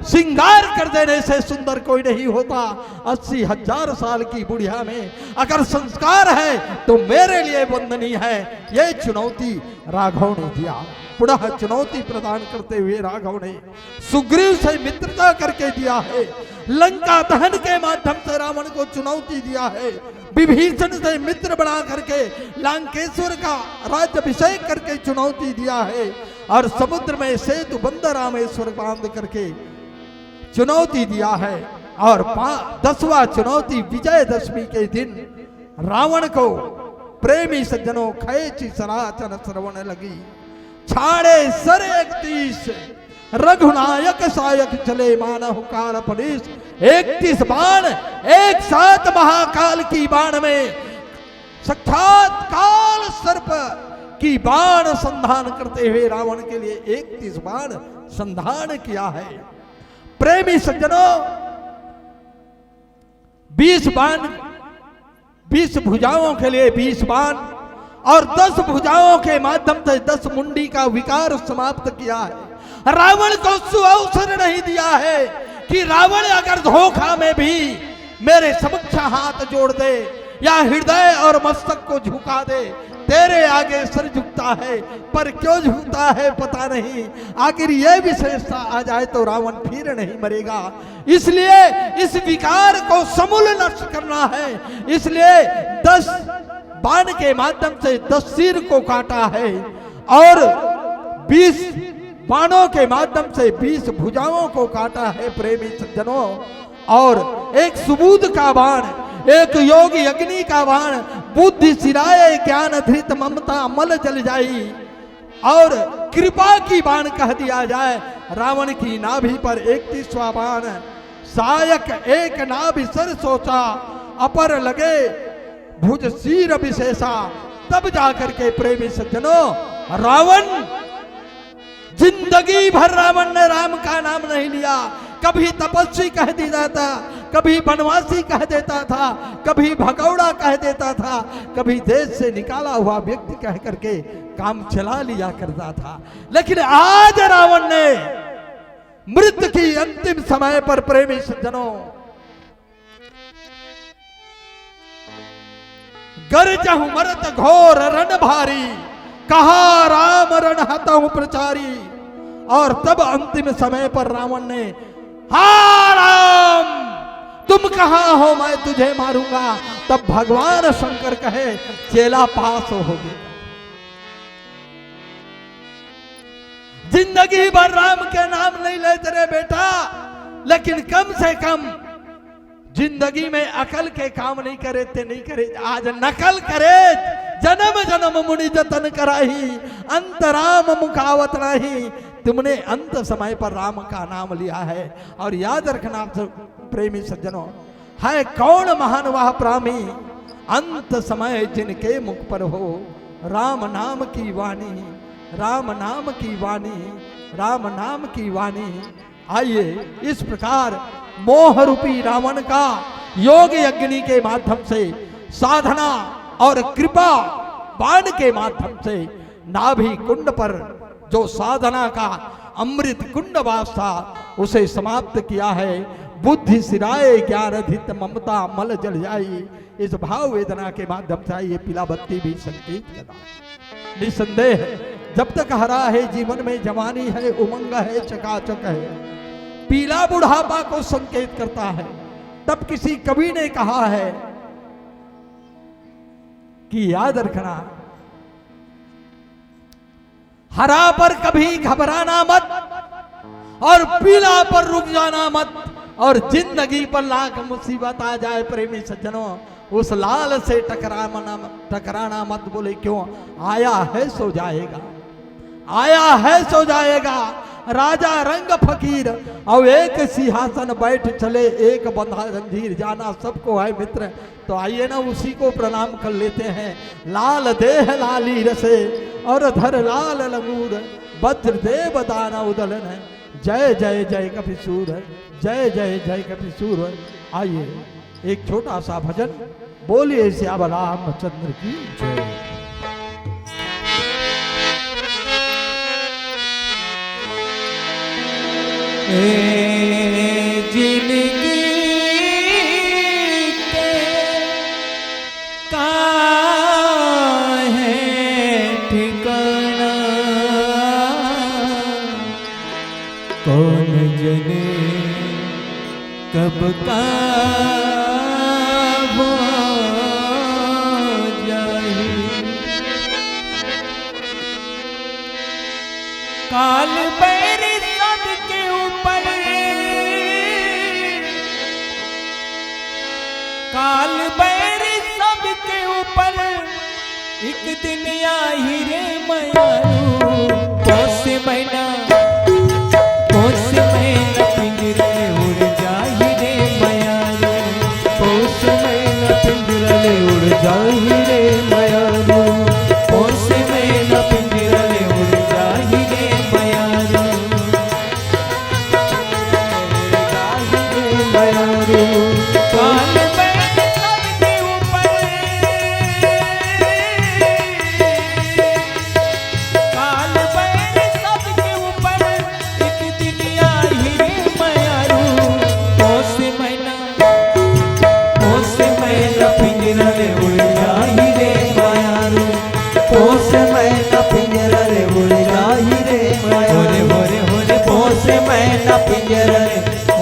श्रृंगार कर देने से सुंदर कोई नहीं होता। 80,000 साल की बुढ़िया में अगर संस्कार है तो मेरे लिए वंदनीय है। ये चुनौती राघव ने दिया। पुनः चुनौती प्रदान करते हुए राघव ने सुग्रीव से मित्रता करके दिया है। लंका दहन के माध्यम से रावण को चुनौती दिया है। विभीषण से मित्र बना करके लंकेश्वर का राज्याभिषेक करके चुनौती दिया है। और समुद्र में सेतु बंदर रामेश्वर बांध करके चुनौती दिया है। और 10वां चुनौती विजयदशमी के दिन रावण को प्रेमी सज्जनों खैची सराचन श्रवण लगी। छाड़े सर 31 रघुनायक सायक चले मानव काल पुलिस। 31 बाण एक साथ महाकाल की बाण में साक्षात काल सर्प की बाण संधान करते हुए रावण के लिए 31 बाण संधान किया है। प्रेमी सज्जनों 20 बाण 20 भुजाओं के लिए 20 बाण और 10 भुजाओं के माध्यम से 10 मुंडी का विकार समाप्त किया है। रावण को सुअवसर नहीं दिया है कि रावण अगर धोखा में भी मेरे समक्ष हाथ जोड़ दे या हृदय और मस्तक को झुका दे तेरे आगे सर झुकता है, पर क्यों झुकता है पता नहीं। आखिर यह विशेषता आ जाए तो रावण फिर नहीं मरेगा। इसलिए इस विकार को समूल नष्ट करना है। इसलिए 10 बाण के माध्यम से 10 सिर को काटा है और 20 बाणों के माध्यम से 20 भुजाओं को काटा है प्रेमी सज्जनों। और एक सुबुध का बाण, एक योगी अग्नि का बाण, बुद्धि सिराए ज्ञान धृत ममता मल जल जाई, और कृपा की बाण कह दिया जाए। रावण की नाभि पर 31वां बाण, सायक एक नाभि सर सोचा, अपर लगे भुज सिर विशेषा। तब जाकर के प्रेमी सज्जनों रावण, जिंदगी भर रावण ने राम का नाम नहीं लिया। कभी तपस्वी कह देता था, कभी वनवासी कह देता था, कभी भगौड़ा कह देता था, कभी देश से निकाला हुआ व्यक्ति कह करके काम चला लिया करता था। लेकिन आज रावण ने मृत्यु की अंतिम समय पर प्रेमी सज्जनों गरजहु मरत घोर रण भारी, कहा राम रण हतहु प्रचारी। और तब अंतिम समय पर रावण ने, हा राम तुम कहां हो, मैं तुझे मारूंगा। तब भगवान शंकर कहे, चेला पास हो गया। जिंदगी भर राम के नाम नहीं लेते रे बेटा, लेकिन कम से कम जिंदगी में अकल के काम नहीं करे ते नहीं करे, आज नकल करे। जन्म जन्म मुनि जतन कराही, अंत राम मुखावत नहीं। तुमने अंत समय पर राम का नाम लिया है। और याद रखना प्रेमी सज्जनों, है कौन महान वह प्राणी, अंत समय जिनके मुख पर हो राम नाम की वाणी, राम नाम की वाणी, राम नाम की वाणी। आइए इस प्रकार मोह रूपी रावण का योग अग्नि के माध्यम से, साधना और कृपा बाण के माध्यम से नाभि कुंड पर जो साधना का अमृत कुंड वास था उसे समाप्त किया है। बुद्धि सिराए ज्ञान अधित ममता मल जल जाई। इस भाव वेदना के माध्यम से ये पीला बत्ती भी संकेत करता। निसंदेह जब तक हरा है जीवन में, जवानी है, उमंग है, चकाचक है, पीला बुढ़ापा को संकेत करता है। तब किसी कवि ने कहा है कि याद रखना, हरा पर कभी घबराना मत और पीला पर रुक जाना मत। और जिंदगी पर लाख मुसीबत आ जाए प्रेमी सज्जनों, उस लाल से टकराना मत। बोले क्यों? आया है सो जाएगा, आया है सो जाएगा। राजा रंग फकीर और एक सिंहासन बैठ चले, एक बंधा जंजीर, जाना सबको है मित्र। तो आइए ना उसी को प्रणाम कर लेते हैं। लाल देह लाली रसे और धर लाल लंगूर, वज्र देव दाना उदलन है, जय जय जय कपिसूर है, जय जय जय कपिसूर। आइए एक छोटा सा भजन, बोलिए श्याम रामचंद्र की जय। जिंदगी के का है ठिकाना, कौन जने कब का हो जाए। काल पैर सबके ऊपर, काल बैर सबके ऊपर, एक दिन आई रे मयारू। कोस महीना पिंजरे उड़ जाही रे मयारू, कोस महीना पिंजरे उड़ जाही रे मयारू, कोस महीना पिंजरे उड़ जाही रे मयारू, जाही रे मयारू। काल पिंजर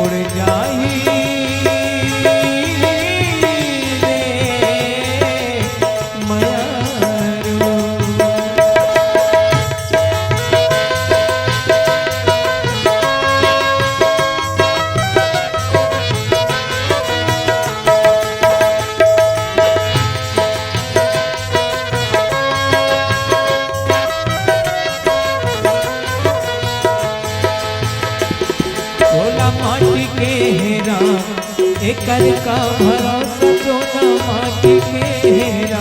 उड़ जाही रे मयारू। चोला माटी के हेरा एकर का भरोसा चोला माटी के हेरा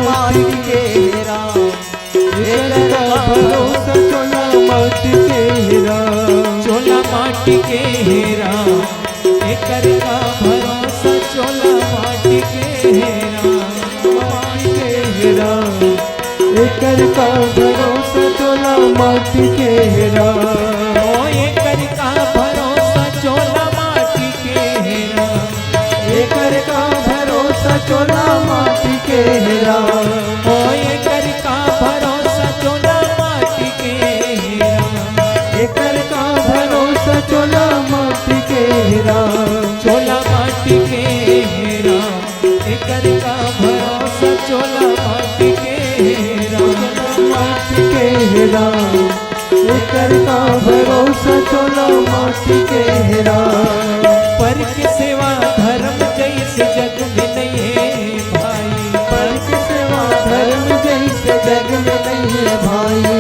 माटी के हेरा एकर का भरोसा चोला माटी के हेरा चोला माटी के हेरा एकर का भरोसा चोला माटी के हेरा माटी के हेरा एकर का भरोसा चोला माटी के हेरा ओ एकर का भरोसा चोला माटी के हेरा एकर का भरोसा चोला माटी के हेरा ओ एकर का भरोसा चोला माटी के हेरा एकर का भरोसा चोला माटी के हेरा चोला माटी के हेरा एकर का भरोसा चोला माटी के हेरा माटी के हेरा एकर का भरोसा चोला माटी के हेरा पर के सेवा धर्म जैसे जग में नहीं है भाई पर के सेवा धर्म जैसे जग में नहीं है भाई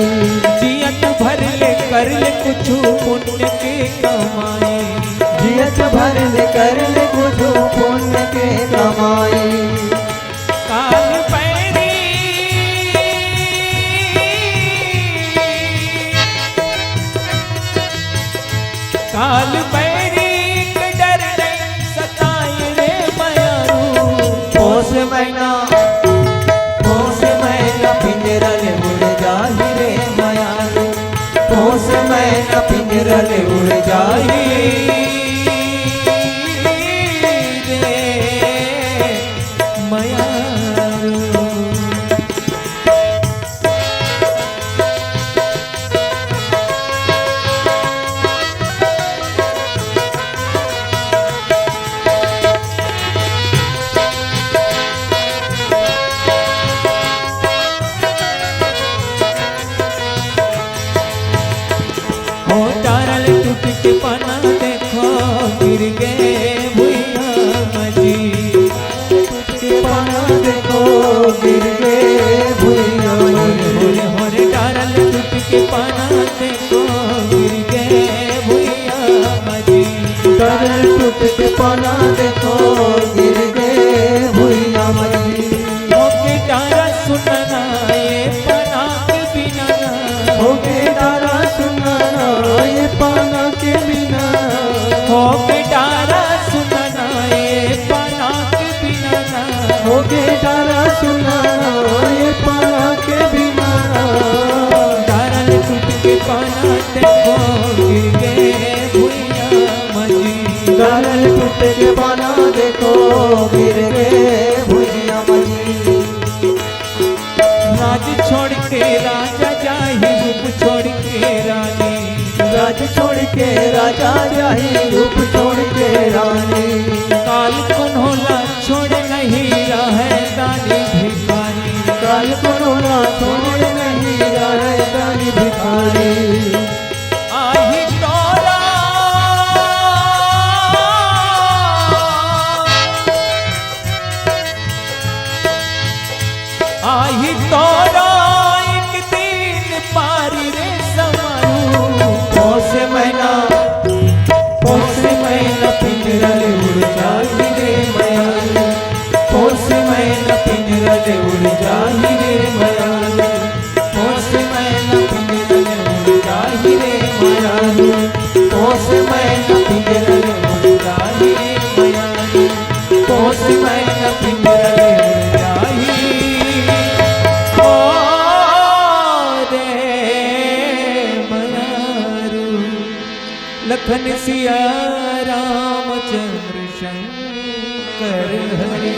जियत भर ले कर ले कुछ पुण्य के कमाई जियत भर ले कर ले कुछ पुण्य के कमाई काल पैरी काल पैरी के डर नहीं सताए रे मयारू पोस महीना पिंजरल उड़ जाही रे मयारू पोस महीना पिंजरल उड़ जाही रे मयारू। हो तारल टूट के पना देखो गिर गए भुइया मजी के पाना देखो गिर गए भुइया होरे होरे तारल टूट के पना देखो गिर गए भुइया मजी तरल टूट के पाना देखो गिर गए भुइया मजी होके तारा सुनना ये पना के बिना हो के तारा सुनाना ये पाना के बिना होके तारा सुनना ये पना के बिना हो के तारा सुनाना ये पाना के बिना तारल टूट के पना देखो गिर गए भुइया मजी तरल टूट के पाना देखो गिर गए भुइया मजी राज छोड़ के राजा जाही रूप छोड़ के रानी राज छोड़ के राजा जाही रूप छोड़ के रानी काल कन्होला छोड़ नहीं रहे दानी भिखारी काल कोरोना छोड़ नहीं रहे दानी भिखारी आही तोरा आही तोरा एक दिन पारी रे समारू पोस महीना पिंजरल उड़ जाही रे मयारू पोस महीना पिंजरल उड़ जाही रे मयारू पोस महीना पिंजरल उड़ जाही रे मयारू पोस महीना पिंजरल उड़ जाही रे मयारू पोस महीना पिंजरल उड़ जाही ओ रे मयारू लखन सिया रामचंद्र शंकर हरि।